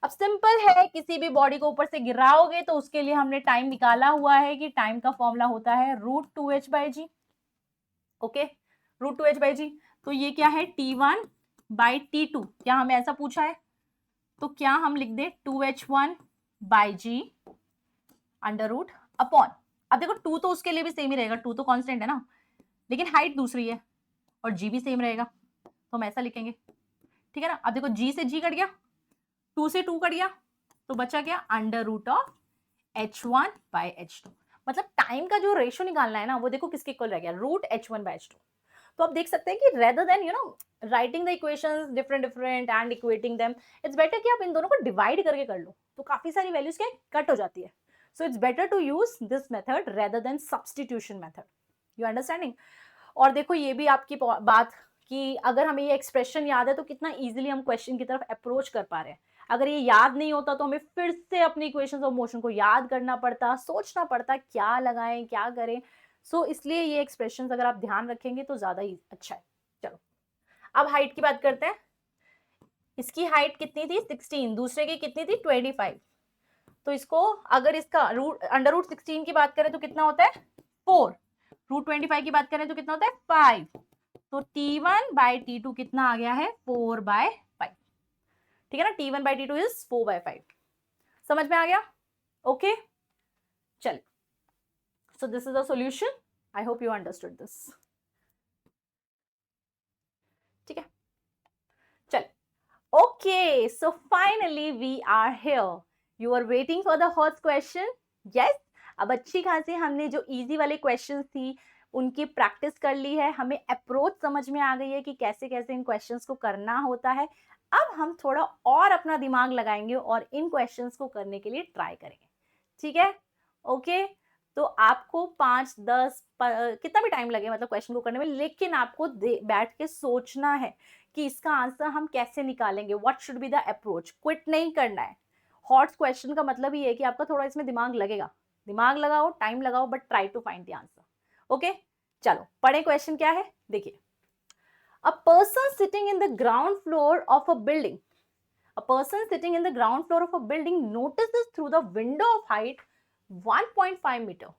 अब सिंपल है, किसी भी बॉडी को ऊपर से गिराओगे तो उसके लिए हमने टाइम निकाला हुआ है कि टाइम का फॉर्मूला होता है √2h/g, ओके, √2h/g। तो ये क्या है T1/T2, क्या हमें ऐसा पूछा है, तो क्या हम लिख दे 2h1/g अंडर रूट अपॉन, अब देखो 2 तो उसके लिए भी सेम ही रहेगा, 2 तो कांस्टेंट है ना, लेकिन हाइट दूसरी है और g भी सेम रहेगा, तो हम ऐसा लिखेंगे, ठीक है ना। अब देखो g से g कट गया, 2 से 2 कट गया, तो बचा क्या अंडर रूट ऑफ h1/h2, मतलब टाइम का जो रेशियो निकालना है ना वो देखो किसके इक्वल रह गया, √h1/h2। तो आप देख सकते हैं कि rather than writing the equations different and equating them, it's better कि आप इन दोनों को डिवाइड करके कर लो, तो काफी सारी वैल्यूज क्या कट हो जाती है, so it's better to use this method rather than substitution method, you understanding. और देखो ये भी आपकी बात कि अगर हमें ये एक्सप्रेशन याद है तो कितना इजीली हम क्वेश्चन की तरफ अप्रोच कर पा रहे हैं, अगर ये याद नहीं होता तो हमें फिर से अपनी इक्वेशंस ऑफ मोशन को याद करना पड़ता, सोचना पड़ता क्या लगाएं क्या करें, सो इसलिए ये एक्सप्रेशंस अगर आप ध्यान रखेंगे तो ज्यादा ही अच्छा है। चलो अब हाइट की बात करते हैं, इसकी हाइट कितनी थी 16, दूसरे की कितनी थी 25, तो इसको अगर इसका अंडर रूट 16 की बात करें तो कितना होता है 4, √25 की बात करें तो कितना होता है 5, तो T1/T2 कितना आ गया है 4/5, ठीक है ना, T1/T2 इज 4/5, समझ में आ गया, ओके चल, so this is the solution, I hope you understood this, ठीक है, चल, okay, so finally we are here, you are waiting for the first question, yes, अब अच्छी खासी हमने जो इजी वाले क्वेश्चंस थी उनकी प्रैक्टिस कर ली है, हमें अप्रोच समझ में आ गई है कि कैसे कैसे इन क्वेश्चंस को करना होता है। अब हम थोड़ा और अपना दिमाग लगाएंगे और इन क्वेश्चंस को करने के लिए ट्राई करेंगे, ठीक है, ओके। तो आपको 5-10 कितना भी टाइम लगे मतलब क्वेश्चन को करने में, लेकिन आपको बैठ के सोचना है कि इसका आंसर हम कैसे निकालेंगे, what should be the approach, quit नहीं करना है। हॉट क्वेश्चन का मतलब ही है कि आपका थोड़ा इसमें दिमाग लगेगा, दिमाग लगाओ, टाइम लगाओ, but try to find the answer, okay. चलो पढ़े क्वेश्चन क्या है, देखिए A person sitting in the ground floor of a building, a person sitting in the ground floor of a building notices through the window of height 1.5 meter.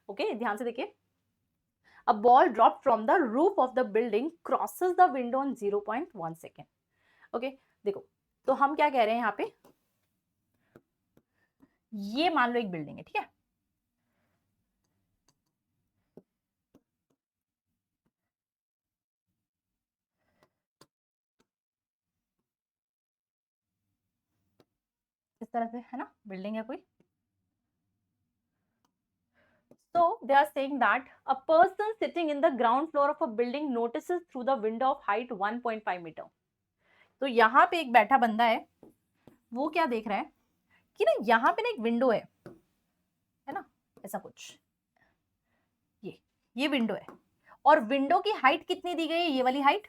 Okay, ध्यान से देखिए. A ball dropped from the roof of the building crosses the window in 0.1 second. Okay, देखो, तो हम क्या कह रहे हैं यहाँ पे, ये मान लो एक बिल्डिंग है, ठीक है. इस तरह से है ना, बिल्डिंग है कोई. So they are saying that a person sitting in the ground floor of a building notices through the window of height 1.5 meter. तो यहाँ पे एक बैठा बंदा है, वो क्या देख रहा है कि ना यहाँ पे ना एक विंडो है ना, ऐसा कुछ, ये विंडो है और विंडो की हाइट कितनी दी गई है, ये वाली हाइट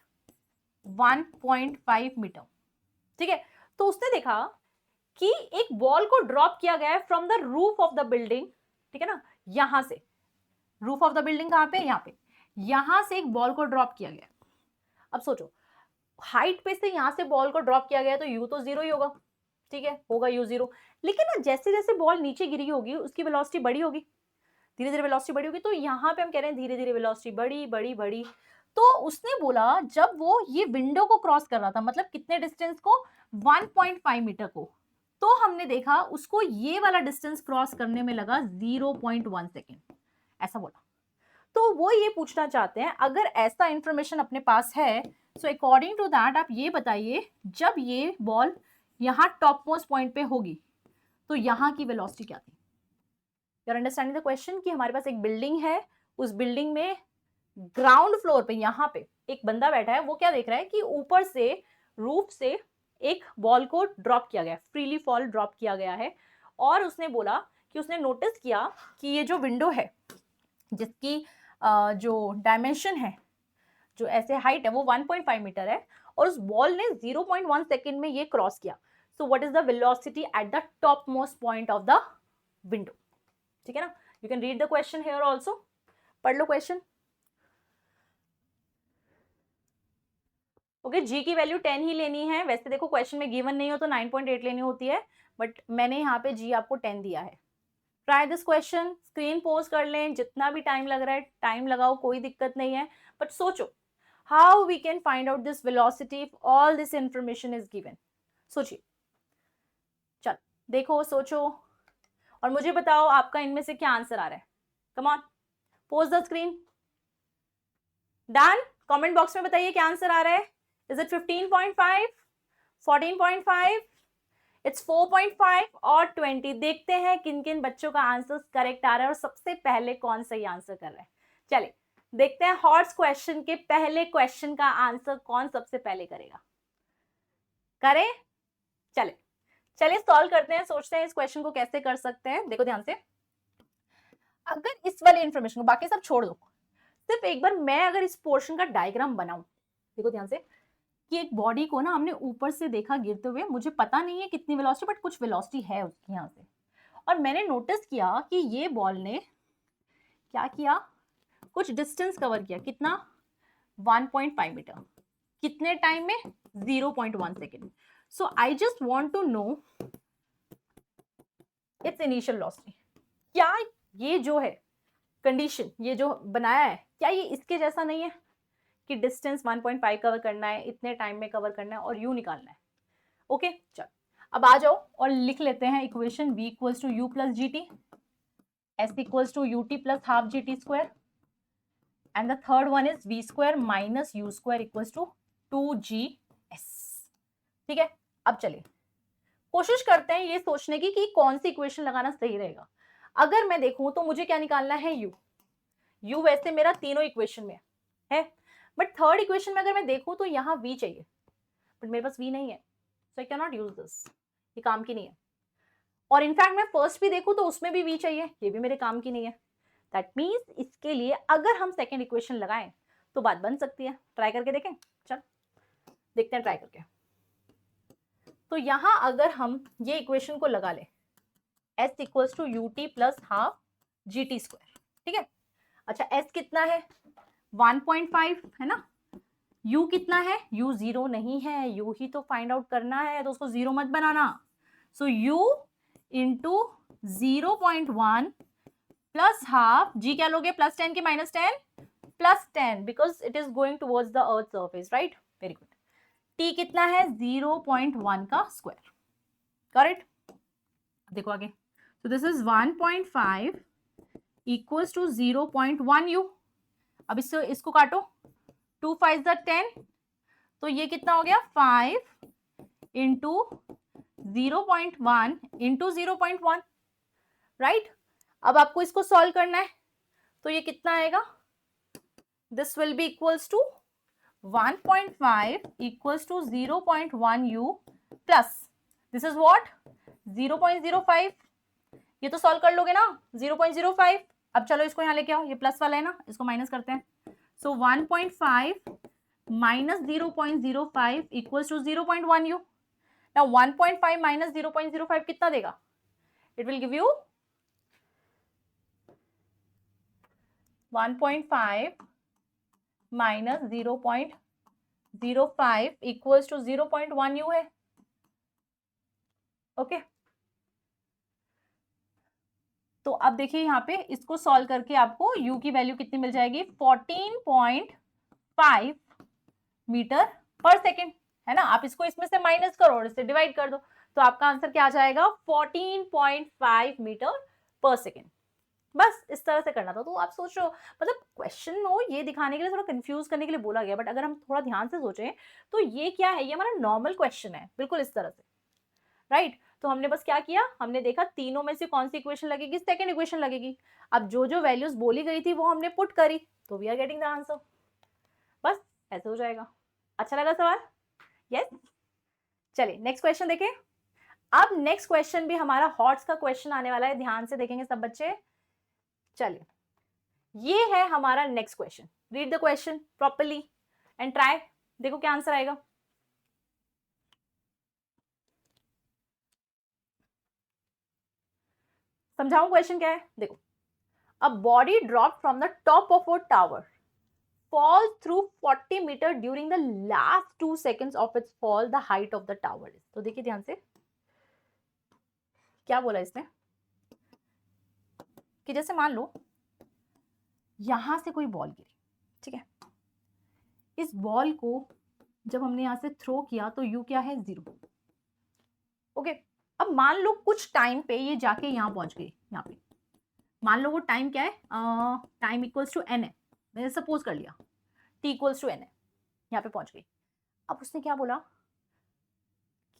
1.5 मीटर. ठीक है, तो उसने देखा कि एक बॉल को ड्रॉप किया गया है from the roof of the building. ठीक है ना, यहां से रूफ ऑफ द बिल्डिंग कहां पे, यहाँ पे, यहां से एक बॉल को ड्रॉप किया गया. अब सोचो, हाइट पे से यहां से बॉल को ड्रॉप किया गया तो यू तो जीरो ही होगा. ठीक है, होगा यू जीरो. लेकिन ना जैसे जैसे बॉल नीचे गिरी होगी उसकी वेलोसिटी बड़ी होगी, धीरे धीरे वेलोसिटी बड़ी होगी. तो यहाँ पे हम कह रहे हैं धीरे धीरे वेलोसिटी बड़ी बड़ी बड़ी. तो उसने बोला जब वो ये विंडो को क्रॉस कर रहा था, मतलब कितने डिस्टेंस को, 1.5 मीटर को, तो हमने देखा उसको ये वाला डिस्टेंस क्रॉस करने में लगा 0.1 सेकेंड, ऐसा बोला. तो वो ये पूछना चाहते हैं, अगर ऐसा इंफॉर्मेशन अपने पास है, सो अकॉर्डिंग टू दैट आप ये बताइए, जब ये बॉल यहाँ टॉप मोस्ट पॉइंट पे होगी तो यहाँ की वेलोसिटी क्या थी. You are understanding the question, कि हमारे पास एक बिल्डिंग है, उस बिल्डिंग में ग्राउंड फ्लोर पे यहाँ पे एक बंदा बैठा है, वो क्या देख रहा है कि ऊपर से रूफ से एक बॉल को ड्रॉप किया गया, फ्रीली फॉल ड्रॉप किया गया है. और उसने बोला कि उसने नोटिस किया कि ये जो विंडो है जिसकी जो डायमेंशन है, जो ऐसे हाइट है, वो 1.5 मीटर है और उस बॉल ने 0.1 सेकेंड में ये क्रॉस किया. So what is the velocity at the top most point of the window. ठीक है ना, you can read the question here also. पढ़ लो क्वेश्चन. ओके, जी की वैल्यू 10 ही लेनी है. वैसे देखो क्वेश्चन में गिवन नहीं हो तो 9.8 लेनी होती है, बट मैंने यहाँ पे जी आपको 10 दिया है. Try this question, screen pose कर लें, जितना भी टाइम लग रहा है टाइम लगाओ, कोई दिक्कत नहीं है. बट सोचो, how we can find out this velocity if all this information is given. सोचिए, चल देखो, सोचो और मुझे बताओ आपका इनमें से क्या आंसर आ रहा है. Come on, pose the screen. Done. Comment box में बताइए क्या आंसर आ रहा है. इज इट 15.5, 14.5, इट्स 4.5 और 20. देखते हैं किन किन बच्चों का आंसर करेक्ट आ रहा है और सबसे पहले कौन सही आंसर कर रहा है. चलिए देखते हैं हॉट्स क्वेश्चन के पहले क्वेश्चन का आंसर कौन सबसे पहले करेगा. करें, चले चलिए सॉल्व करते हैं, सोचते हैं इस क्वेश्चन को कैसे कर सकते हैं. देखो ध्यान से, अगर इस वाले इंफॉर्मेशन को बाकी सब छोड़ दो, सिर्फ एक बार मैं अगर इस पोर्शन का डायग्राम बनाऊं, देखो ध्यान से, कि एक बॉडी को ना हमने ऊपर से देखा गिरते हुए, मुझे पता नहीं है कितनी वेलोसिटी, बट कुछ वेलोसिटी है उसकी यहाँ से, और मैंने नोटिस किया कि ये बॉल ने क्या किया, कुछ डिस्टेंस कवर किया. कितना, 1.5 मीटर. कितने टाइम में, 0.1 second. So I just want to know its initial velocity. क्या ये जो है कंडीशन, ये जो बनाया है, क्या ये इसके जैसा नहीं है कि डिस्टेंस 1.5 कवर करना है, इतने टाइम में कवर करना है और यू निकालना है. ओके, चल अब आ जाओ और लिख लेते हैं equation. v equals to u plus g t, s equals to u t plus half g t square, and the third one is v square minus u square equals to 2gs. ठीक है, अब चलिए कोशिश करते हैं ये सोचने की कि कौन सी इक्वेशन लगाना सही रहेगा. अगर मैं देखूं तो मुझे क्या निकालना है, u वैसे मेरा तीनों इक्वेशन में है, बट थर्ड इक्वेशन में अगर मैं देखूं तो यहाँ v चाहिए, बट मेरे पास v नहीं है, so I can not use this, ये काम की नहीं है. और इनफैक्ट मैं फर्स्ट भी देखूं तो उसमें भी v चाहिए, ये भी मेरे काम की नहीं है. दैट मीन्स इसके लिए अगर हम सेकेंड इक्वेशन लगाएं तो बात बन सकती है. ट्राई करके देखें, चल देखते हैं ट्राई करके. तो यहां अगर हम ये इक्वेशन को लगा लें, s equals to u t plus half g t square. ठीक है, अच्छा s कितना है, 1.5 है ना, u कितना है, u 0 नहीं है, u ही तो फाइंड आउट करना है, तो उसको 0 मत बनाना। सो u into 0.1 plus half, g क्या लोगे, प्लस 10 के minus 10, plus 10 because it is going towards the earth surface, right, very good. t कितना है, 0.1 का स्क्वायर, करेक्ट। देखो आगे, so this is 1.5 equals to 0.1 u। अब इसको काटो, 2 5 10, तो ये कितना हो गया, 5 इंटू 0.1 इंटू 0.1, राइट। अब आपको इसको सॉल्व करना है, तो ये कितना आएगा, this will be equals to 1.5 equals to 0.1 u plus this is what 0.05। ये तो सॉल्व कर लोगे ना, 0.05। अब चलो इसको यहाँ लेके आओ, ये प्लस वाला है ना, इसको माइनस करते हैं। सो 1.5 minus 0.05 equals to 0.1 u। Now 1.5 minus 0.05 कितना देगा, it will give you 1.5 minus 0.05 equals to 0.1 u है, ओके। तो अब देखिए यहाँ पे इसको सॉल्व करके आपको u की वैल्यू कितनी मिल जाएगी, 14.5 मीटर पर सेकेंड, है ना। आप इसको इसमें से माइनस करो और इससे डिवाइड कर दो, तो आपका आंसर क्या आ जाएगा, 14.5 मीटर पर सेकेंड। बस इस तरह से करना था। तो आप सोच रहे हो, मतलब क्वेश्चन में ये दिखाने के लिए, थोड़ा कंफ्यूज करने के लिए बोला गया, बट अगर हम थोड़ा ध्यान से सोचें तो ये क्या है, ये हमारा नॉर्मल क्वेश्चन है, बिल्कुल इस तरह से, राइट। तो हमने बस क्या किया, हमने देखा तीनों में से कौन सी इक्वेशन लगेगी, सेकंड इक्वेशन लगेगी। अब जो जो वैल्यूज बोली गई थी वो हमने पुट करी, तो we are getting the answer. बस ऐसे हो जाएगा। अच्छा लगा सवाल, यस। चलिए नेक्स्ट क्वेश्चन देखें। अब नेक्स्ट क्वेश्चन भी हमारा हॉट्स का क्वेश्चन आने वाला है, ध्यान से देखेंगे सब बच्चे। चलिए ये है हमारा next question, read the question properly and try, देखो क्या आंसर आएगा। समझाऊं क्वेश्चन क्या है, देखो। A body drop from the top of a tower falls through 40 meter during the last 2 seconds of its fall, the height of the tower is। तो देखिए ध्यान से क्या बोला इसने, कि जैसे मान लो यहां से कोई बॉल गिरी, ठीक है। इस बॉल को जब हमने यहां से थ्रो किया तो यू क्या है, 0, ओके। अब मान लो कुछ टाइम पे ये जाके यहां पहुंच गई, यहाँ पे मान लो वो टाइम क्या है, टाइम इक्वल्स टू एन है, मैंने सपोज कर लिया t इक्वल्स टू एन है, यहाँ पे पहुंच गई। अब उसने क्या बोला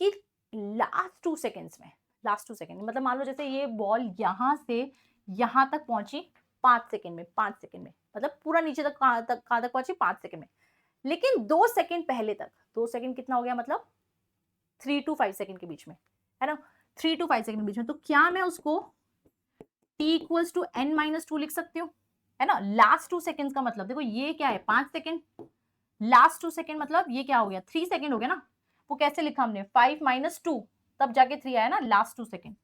कि लास्ट 2 सेकेंड्स में, लास्ट 2 सेकेंड मतलब मान लो जैसे ये बॉल यहां से यहां तक पहुंची 5 सेकेंड में, 5 सेकेंड में, मतलब पूरा नीचे तक कहां तक पहुंची, 5 सेकेंड में। लेकिन 2 सेकेंड पहले तक, 2 सेकेंड कितना हो गया, मतलब 3 to 5 सेकेंड के बीच में, है ना, 3 to 5 सेकेंड के बीच में। तो क्या मैं उसको t equals to n minus 2 लिख सकती हूँ, है ना। लास्ट 2 सेकेंड का मतलब देखो ये क्या है, 5 सेकेंड, लास्ट 2 सेकेंड मतलब ये क्या हो गया, 3 सेकेंड हो गया ना। वो कैसे लिखा हमने, 5 माइनस 2 तब जाके 3 आया ना, लास्ट 2 सेकेंड।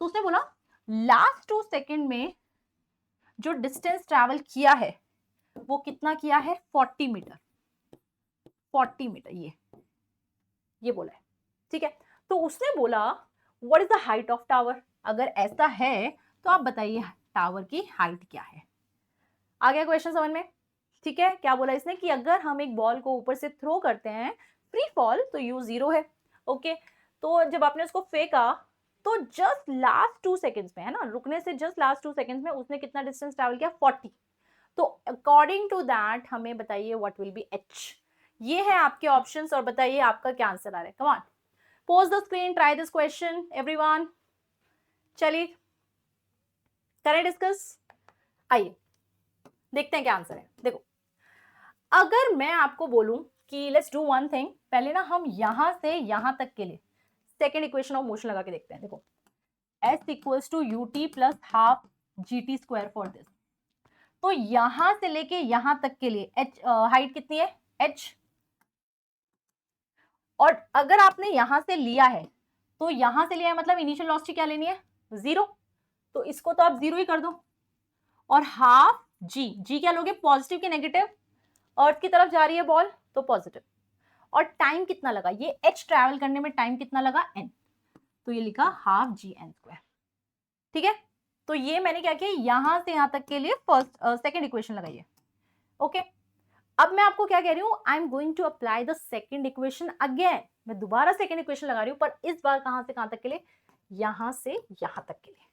तो उसने बोला लास्ट 2 सेकेंड में जो डिस्टेंस ट्रैवल किया है वो कितना किया है, 40 मीटर, 40 मीटर ये बोला है, ठीक है। तो उसने बोला what is the height of tower. अगर ऐसा है तो आप बताइए टावर की हाइट क्या है। आ गया क्वेश्चन समझ में, ठीक है। क्या बोला इसने कि अगर हम एक बॉल को ऊपर से थ्रो करते हैं फ्री फॉल तो u 0 है, ओके। तो जब आपने उसको फेंका तो जस्ट लास्ट 2 सेकेंड्स में, है ना, रुकने से जस्ट लास्ट 2 सेकेंड्स में उसने कितना डिस्टेंस ट्रैवल किया, 40। तो अकॉर्डिंग टू दैट हमें बताइए व्हाट विल बी h। ये है आपके ऑप्शंस और बताइए आपका क्या आंसर आ रहा है। Come on, pose the screen, try this question everyone. चलिए करें डिस्कस, आइए देखते हैं क्या आंसर है। देखो अगर मैं आपको बोलूं कि लेट्स डू वन थिंग, पहले ना हम यहां से यहां तक के लिए सेकेंड इक्वेशन ऑफ मोशन लगा के देखते हैं। देखो s equals to u t plus half g t square for this. तो यहां से लेके यहां तक के लिए h हाइट कितनी है, h। और अगर आपने यहां से लिया है तो यहां से लिया है मतलब इनिशियल वेलोसिटी क्या लेनी है, 0। तो इसको तो आप 0 ही कर दो। और हाफ जी, जी क्या लोगे, पॉजिटिव की नेगेटिव, अर्थ की तरफ जा रही है बॉल तो पॉजिटिव। और टाइम कितना लगा, ये h ट्रैवल करने में टाइम कितना लगा, n, तो ये लिखा हाफ जी एन स्क्वायर। ठीक है, तो ये मैंने क्या किया, यहां से यहां तक के लिए सेकेंड इक्वेशन लगाई है। ओके, अब मैं आपको क्या कह रही हूं, I am going to apply the second equation again. मैं दोबारा सेकेंड इक्वेशन लगा रही हूं, पर इस बार कहां से कहां तक के लिए, यहां से यहां तक के लिए।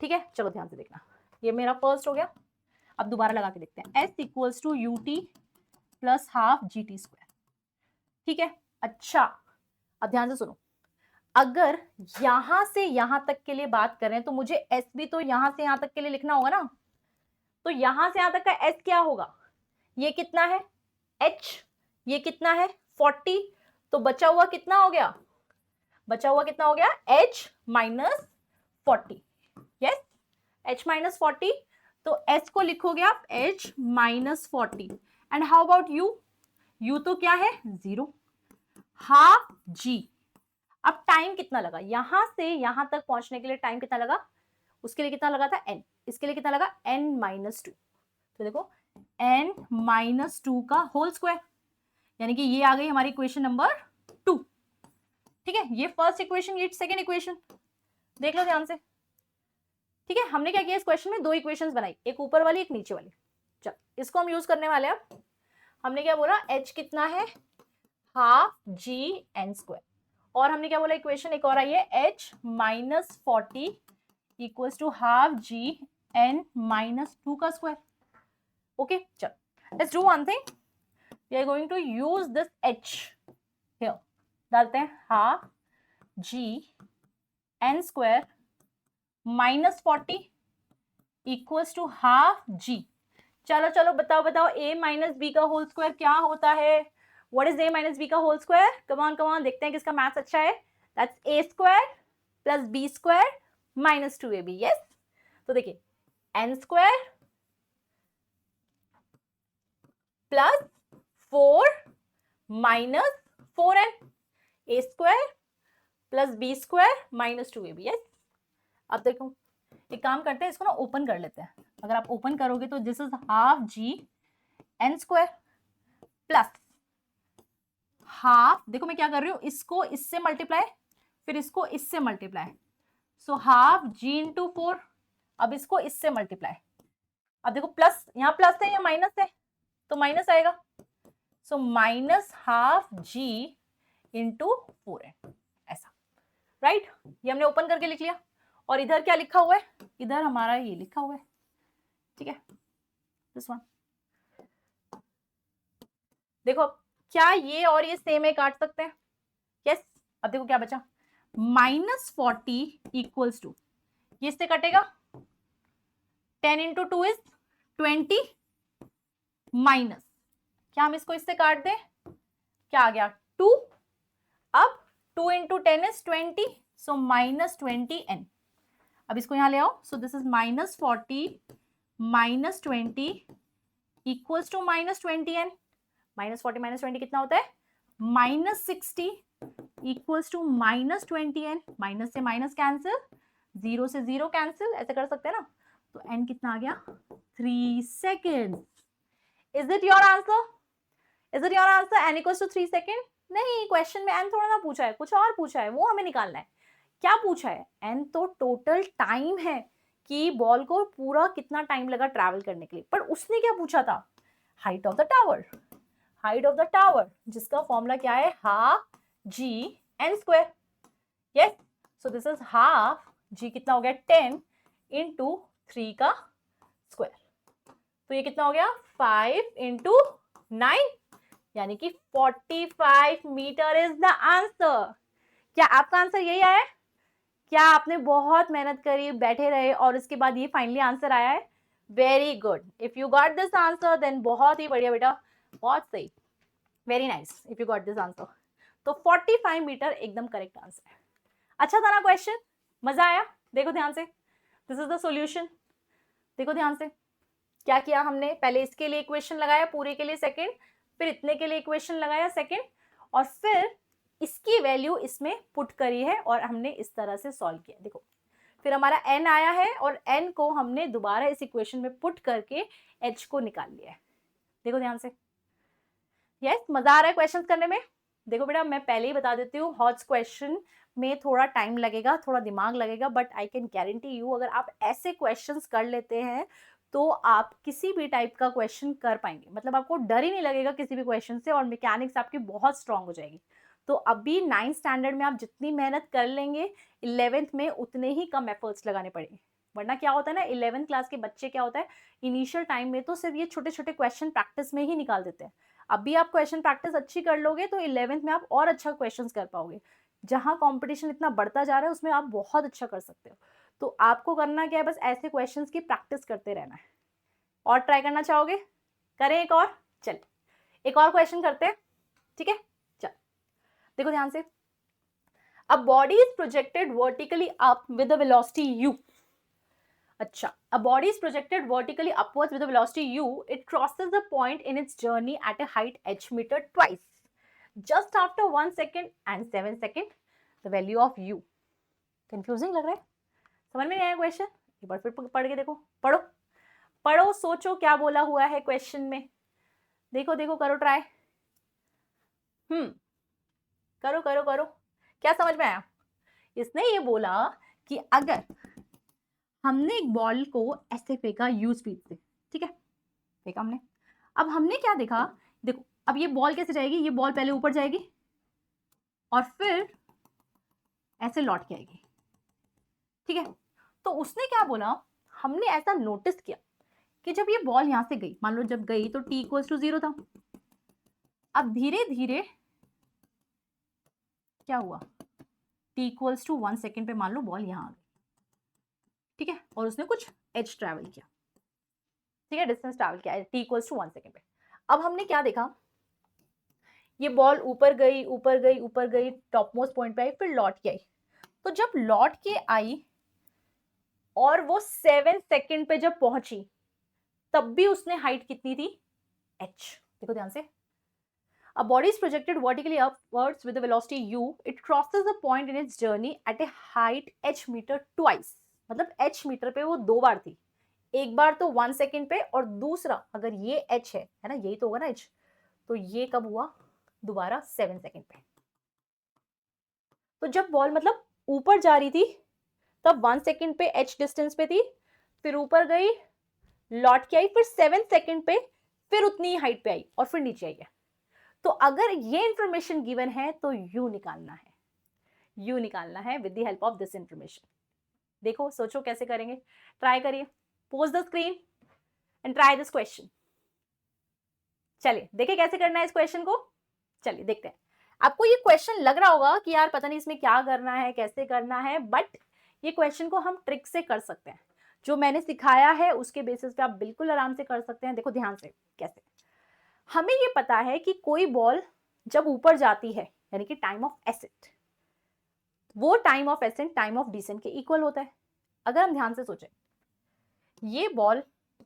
ठीक है, चलो ध्यान से देखना, ये मेरा फर्स्ट हो गया। अब दोबारा लगा के देखते हैं, s equals to u t plus half g t square. ठीक है, अच्छा अब ध्यान से सुनो, अगर यहां से यहां तक के लिए बात करें तो मुझे s भी तो यहां से यहां तक के लिए लिखना होगा ना। तो यहां से यहां तक का s क्या होगा, ये कितना है h, ये कितना है 40, तो बचा हुआ कितना हो गया, बचा हुआ कितना हो गया h minus 40। Yes, h minus 40, तो s को लिखोगे आप h minus 40। And how about u, u तो क्या है 0, हाफ g। अब टाइम कितना लगा, यहां से यहां तक पहुंचने के लिए टाइम कितना लगा, उसके लिए कितना लगा था n, इसके लिए कितना लगा n माइनस 2। तो देखो n माइनस 2 का होल स्क्वायर, यानी कि ये आ गई हमारी इक्वेशन नंबर 2। ठीक है, ये फर्स्ट इक्वेशन, ये सेकेंड इक्वेशन, देख लो ध्यान से। ठीक है, हमने क्या किया, इस क्वेश्चन में दो इक्वेशंस बनाई, एक ऊपर वाली एक नीचे वाली। चल इसको हम यूज करने वाले हैं। अब हमने क्या बोला, h कितना है हाफ जी एन स्क्वायर, और हमने क्या बोला, इक्वेशन एक और आई है h minus 40 equals to half g n minus 2 का स्क्वायर। ओके, चल let's do one thing, we are going to use this h here, डालते हैं half g n square minus 40 equals to half g. चलो चलो बताओ बताओ, a minus b का whole square क्या होता है, what is a minus b का होल स्क्वायर, कम ऑन देखते हैं किसका मैथ्स अच्छा है। That's a square plus b square minus 2ab। Yes, तो देखिए n square plus 4 minus 4n, a square plus b square minus 2ab। Yes, अब देखो एक काम करते हैं, इसको ना ओपन कर लेते हैं। अगर आप ओपन करोगे तो this is half g n square plus half, देखो मैं क्या कर रही हूं, इसको इससे मल्टीप्लाई फिर इसको इससे मल्टीप्लाई, सो हाफ जी इंटू 4, अब इसको इससे मल्टीप्लाई। अब देखो प्लस, यहाँ प्लस है या माइनस है, तो माइनस आएगा, सो माइनस हाफ जी इंटू 4n, ऐसा राइट। ये हमने ओपन करके लिख लिया, और इधर क्या लिखा हुआ है, इधर हमारा ये लिखा हुआ है। ठीक है, दिस वन, देखो क्या ये और ये सेम है, काट सकते हैं। यस, अब देखो क्या बचा, माइनस 40 इक्वल्स टू, ये इससे कटेगा 10 इंटू 2 इज 20 माइनस, क्या हम इसको इससे काट दें, क्या आ गया 2, अब 2 into 10 is 20, so minus 20n। अब इसको यहां ले आओ, so this is minus 40 minus 20 equals to minus 20n। Minus 40 minus 20 कितना होता है, minus 60 equals to minus 20n। Minus से माइनस कैंसिल, 0 से 0 कैंसिल, ऐसे कर सकते हैं ना। तो n कितना आ गया 3 second. Is it your answer, is it your answer, n equals to 3 second. नहीं, क्वेश्चन में n थोड़ा ना पूछा है, कुछ और पूछा है, वो हमें निकालना है। क्या पूछा है, n तो टोटल टाइम है कि बॉल को पूरा कितना टाइम लगा ट्रैवल करने के लिए, पर उसने क्या पूछा था, height of the tower. Height of the tower जिसका फॉर्मूला क्या है, half g n square. Yes, so this is half g, कितना हो गया 10 इंटू 3 का स्क्वायर, तो ये कितना हो गया 5 इंटू 9, यानी कि 45 मीटर इज द आंसर। क्या आपका आंसर यही आया है, क्या आपने बहुत मेहनत करी, बैठे रहे और उसके बाद ये फाइनली आंसर आया है, very good. If you got this answer then बहुत ही बढ़िया बेटा, बहुत सही, very nice if you got this answer. तो 45 मीटर एकदम करेक्ट आंसर है। अच्छा था ना क्वेश्चन, मजा आया, देखो ध्यान से, दिस इज द सॉल्यूशन। देखो ध्यान से क्या किया हमने, पहले इसके लिए इक्वेशन लगाया पूरे के लिए सेकंड, फिर इतने के लिए इक्वेशन लगाया सेकंड, और फिर इसकी वैल्यू इसमें पुट करी है और हमने इस तरह से सॉल्व किया। देखो फिर हमारा n आया है और n को हमने दोबारा इस इक्वेशन में पुट करके h को निकाल लिया है। देखो ध्यान से, यस, मजा आ रहा है क्वेश्चंस करने में? देखो बेटा, मैं पहले ही बता देती हूँ, हॉट्स क्वेश्चन में थोड़ा टाइम लगेगा, थोड़ा दिमाग लगेगा, but I can guarantee you अगर आप ऐसे क्वेश्चंस कर लेते हैं तो आप किसी भी टाइप का क्वेश्चन कर पाएंगे, मतलब आपको डर ही नहीं लगेगा किसी भी क्वेश्चन से, और मैकेनिक्स आपकी बहुत स्ट्रांग हो जाएगी। तो अभी 9th स्टैंडर्ड में आप जितनी मेहनत कर लेंगे, 11th में उतने ही कम एफर्ट्स लगाने पड़ेंगे। वरना क्या होता है ना, 11th क्लास के बच्चे क्या होता है, इनिशियल टाइम में तो सिर्फ ये छोटे छोटे क्वेश्चन प्रैक्टिस में ही निकाल देते हैं। अभी आप क्वेश्चन प्रैक्टिस अच्छी कर लोगे तो 11th में आप और अच्छा क्वेश्चंस कर पाओगे। जहां कंपटीशन इतना बढ़ता जा रहा है उसमें आप बहुत अच्छा कर सकते हो। तो आपको करना क्या है, बस ऐसे क्वेश्चंस की प्रैक्टिस करते रहना है। और ट्राई करना चाहोगे? करें एक और? चल, एक और क्वेश्चन करते हैं, ठीक है? चल, देखो ध्यान से। अ body is projected vertically up with the velocity u. अच्छा, a body is projected vertically upwards with a velocity u. It crosses the point in its journey at a height h meter twice. Just after 1 second and 7 second, the value of u. Confusing लग रहा है? समझ में नहीं आया question? एक बार फिर पढ़ के देखो, पढ़ो पढ़ो, सोचो क्या बोला हुआ है क्वेश्चन में। देखो देखो, करो ट्राई। करो करो करो, क्या समझ में आया? इसने ये बोला कि अगर हमने एक बॉल को ऐसे फेंका यू स्पीड से, ठीक है, फेंका हमने, अब हमने क्या देखा, देखो अब ये बॉल कैसे जाएगी, ये बॉल पहले ऊपर जाएगी और फिर ऐसे लौट के आएगी, ठीक है। तो उसने क्या बोला, हमने ऐसा नोटिस किया कि जब ये बॉल यहां से गई, मान लो जब गई तो t इक्वल्स टू 0 था। अब धीरे धीरे क्या हुआ, t इक्वल्स टू 1 सेकेंड पे मान लो बॉल यहां आ गई, ठीक है, और उसने कुछ एज ट्रेवल किया, ठीक है, डिस्टेंस ट्रैवल किया t इक्वल्स टू 1 सेकेंड पे। अब हमने क्या देखा, ये बॉल ऊपर गई ऊपर गई ऊपर गई, टॉप मोस्ट पॉइंट पे आई, फिर लौट के आई। तो जब लौट के आई और वो 7 सेकेंड पे जब पहुंची, तब भी उसने हाइट कितनी थी, h। देखो ध्यान से, a body is projected vertically upwards with a velocity u. It crosses a point in its journey at a height h meter twice. मतलब h मीटर पे वो 2 बार थी, एक बार तो 1 सेकेंड पे, और दूसरा अगर ये h है ना, यही तो होगा ना h, तो ये कब हुआ, दोबारा 7 सेकेंड पे। तो जब बॉल मतलब ऊपर जा रही थी तब 1 सेकेंड पे h डिस्टेंस पे थी, फिर ऊपर गई, लौट के आई, फिर 7 सेकेंड पे फिर उतनी ही हाइट पे आई और फिर नीचे आई है। तो अगर ये इंफॉर्मेशन गिवन है तो यू निकालना है, यू निकालना है with the help of this information. देखो सोचो कैसे करेंगे, ट्राई करिए, pose the screen and try this question. चलिए देखिए कैसे करना है इस क्वेश्चन को, चलिए देखते हैं। आपको ये क्वेश्चन लग रहा होगा कि यार पता नहीं इसमें क्या करना है, कैसे करना है, बट ये क्वेश्चन को हम ट्रिक से कर सकते हैं। जो मैंने सिखाया है उसके बेसिस पे आप बिल्कुल आराम से कर सकते हैं। देखो ध्यान से कैसे, हमें ये पता है कि कोई बॉल जब ऊपर जाती है यानी कि टाइम ऑफ एसेंट, वो time of ascent time of descent के इक्वल होता है। अगर हम ध्यान से सोचें, ये बॉल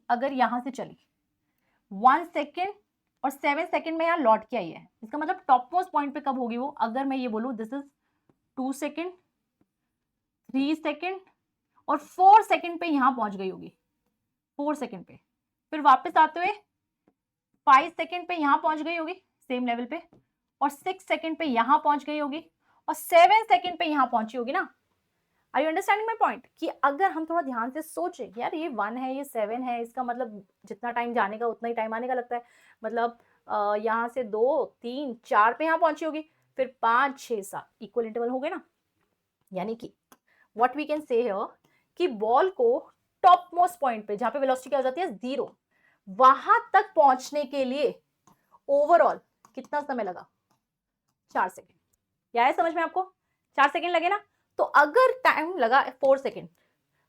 अगर यहां से चली 1 सेकेंड और 7 सेकेंड में यहां लौट के आई है, इसका मतलब टॉप मोस्ट पॉइंट पे कब होगी वो, अगर मैं ये बोलूं दिस इज 2 सेकेंड, 3 सेकेंड और 4 सेकेंड पे यहां पहुंच गई होगी, 4 सेकेंड पे, फिर वापस आते हुए 5 सेकेंड पे यहां पहुंच गई होगी सेम लेवल पे, और 6 सेकेंड पे यहां पहुंच गई होगी, और 7 सेकेंड पे यहां पहुंची होगी ना। Are you understanding my point? कि अगर हम थोड़ा ध्यान से सोचें, यार ये 1 है ये 7 है, इसका मतलब जितना टाइम जाने का उतना ही टाइम आने का लगता है, मतलब यहाँ से 2 3 4 पे यहाँ पहुंची होगी, फिर 5 6 7 इक्वल इंटरवल हो गए ना। यानी कि what we can say here कि बॉल को टॉप मोस्ट पॉइंट पे जहां पे वेलोसिटी क्या हो जाती है 0, वहां तक पहुंचने के लिए ओवरऑल कितना समय लगा, 4 सेकेंड। क्या है समझ में आपको, 4 सेकेंड लगे ना। तो अगर टाइम लगा 4 सेकेंड,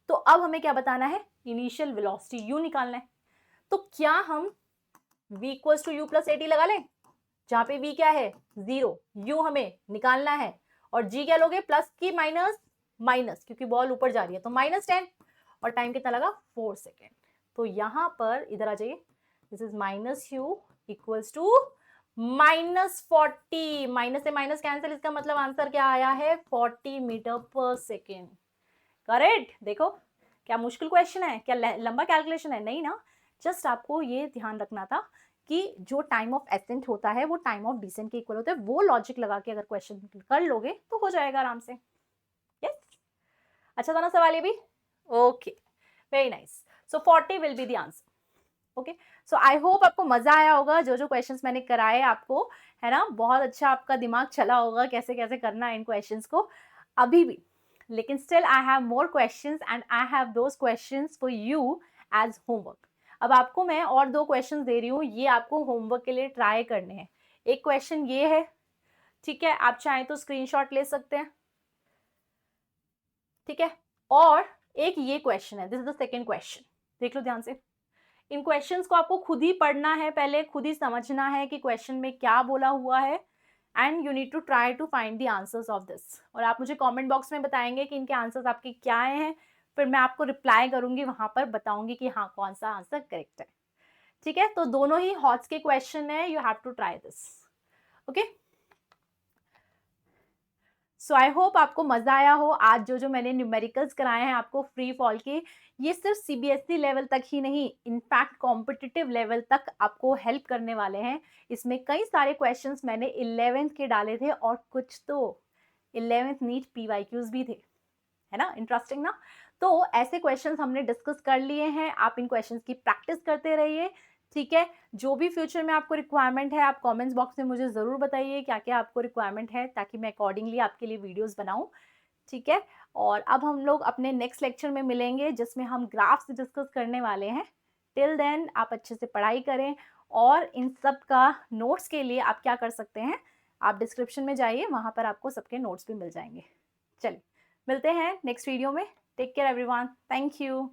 तो अब हमें क्या बताना है, इनिशियल वेलोसिटी u निकालना है। तो क्या हम v equals to u plus a लगा लें, जहां पे v क्या है 0, u हमें निकालना है, और g क्या लोगे, प्लस की माइनस, माइनस क्योंकि बॉल ऊपर जा रही है तो -10, और टाइम कितना लगा 4 सेकेंड। तो यहां पर इधर आ जाइए, this is minus u equals to -40, minus से माइनस कैंसिल, इसका मतलब आंसर क्या आया है 40 मीटर पर सेकेंड। करेक्ट। देखो क्या मुश्किल क्वेश्चन है, क्या लंबा कैलकुलेशन है, नहीं ना, जस्ट आपको ये ध्यान रखना था कि जो टाइम ऑफ एसेंट होता है वो टाइम ऑफ डिसेंट के इक्वल होता है, वो लॉजिक लगा के अगर क्वेश्चन कर लोगे तो हो जाएगा आराम से। यस, अच्छा था ना सवाल ये भी? Okay, very nice. So 40 will be the answer. Okay, so I hope आपको मजा आया होगा, जो जो क्वेश्चंस मैंने कराए आपको, है ना, बहुत अच्छा आपका दिमाग चला होगा कैसे कैसे करना है इन क्वेश्चंस को अभी भी। लेकिन still I have more questions and I have those questions for you as homework. अब आपको मैं और 2 क्वेश्चंस दे रही हूँ, ये आपको होमवर्क के लिए ट्राई करने हैं। एक क्वेश्चन ये है, ठीक है, आप चाहें तो स्क्रीनशॉट ले सकते हैं, ठीक है, और एक ये क्वेश्चन है, this is the second question, देख लो ध्यान से। इन क्वेश्चंस को आपको खुद ही पढ़ना है, पहले खुद ही समझना है कि क्वेश्चन में क्या बोला हुआ है, and you need to try to find the answers of this. और आप मुझे कमेंट बॉक्स में बताएंगे कि इनके आंसर्स आपके क्या आए हैं, फिर मैं आपको रिप्लाई करूंगी, वहां पर बताऊंगी कि हाँ कौन सा आंसर करेक्ट है। ठीक है, तो दोनों ही हॉट्स के क्वेश्चन है, you have to try this. Okay, so I hope आपको मजा आया हो। आज जो जो मैंने न्यूमेरिकल्स कराए हैं आपको फ्री फॉल के, ये सिर्फ सीबीएसई लेवल तक ही नहीं, इनफैक्ट कॉम्पिटिटिव लेवल तक आपको हेल्प करने वाले हैं। इसमें कई सारे क्वेश्चंस मैंने 11th के डाले थे, और कुछ तो 11th नीट पीवाईक्यूज भी थे, है ना, इंटरेस्टिंग ना। तो ऐसे क्वेश्चंस हमने डिस्कस कर लिए हैं, आप इन क्वेश्चंस की प्रैक्टिस करते रहिए, ठीक है। जो भी फ्यूचर में आपको रिक्वायरमेंट है, आप कमेंट्स बॉक्स में मुझे ज़रूर बताइए क्या क्या आपको रिक्वायरमेंट है, ताकि मैं अकॉर्डिंगली आपके लिए वीडियोस बनाऊं, ठीक है। और अब हम लोग अपने नेक्स्ट लेक्चर में मिलेंगे, जिसमें हम ग्राफ्स डिस्कस करने वाले हैं। टिल देन आप अच्छे से पढ़ाई करें, और इन सब का नोट्स के लिए आप क्या कर सकते हैं, आप डिस्क्रिप्शन में जाइए, वहाँ पर आपको सबके नोट्स भी मिल जाएंगे। चलिए, मिलते हैं नेक्स्ट वीडियो में। Take care everyone, thank you.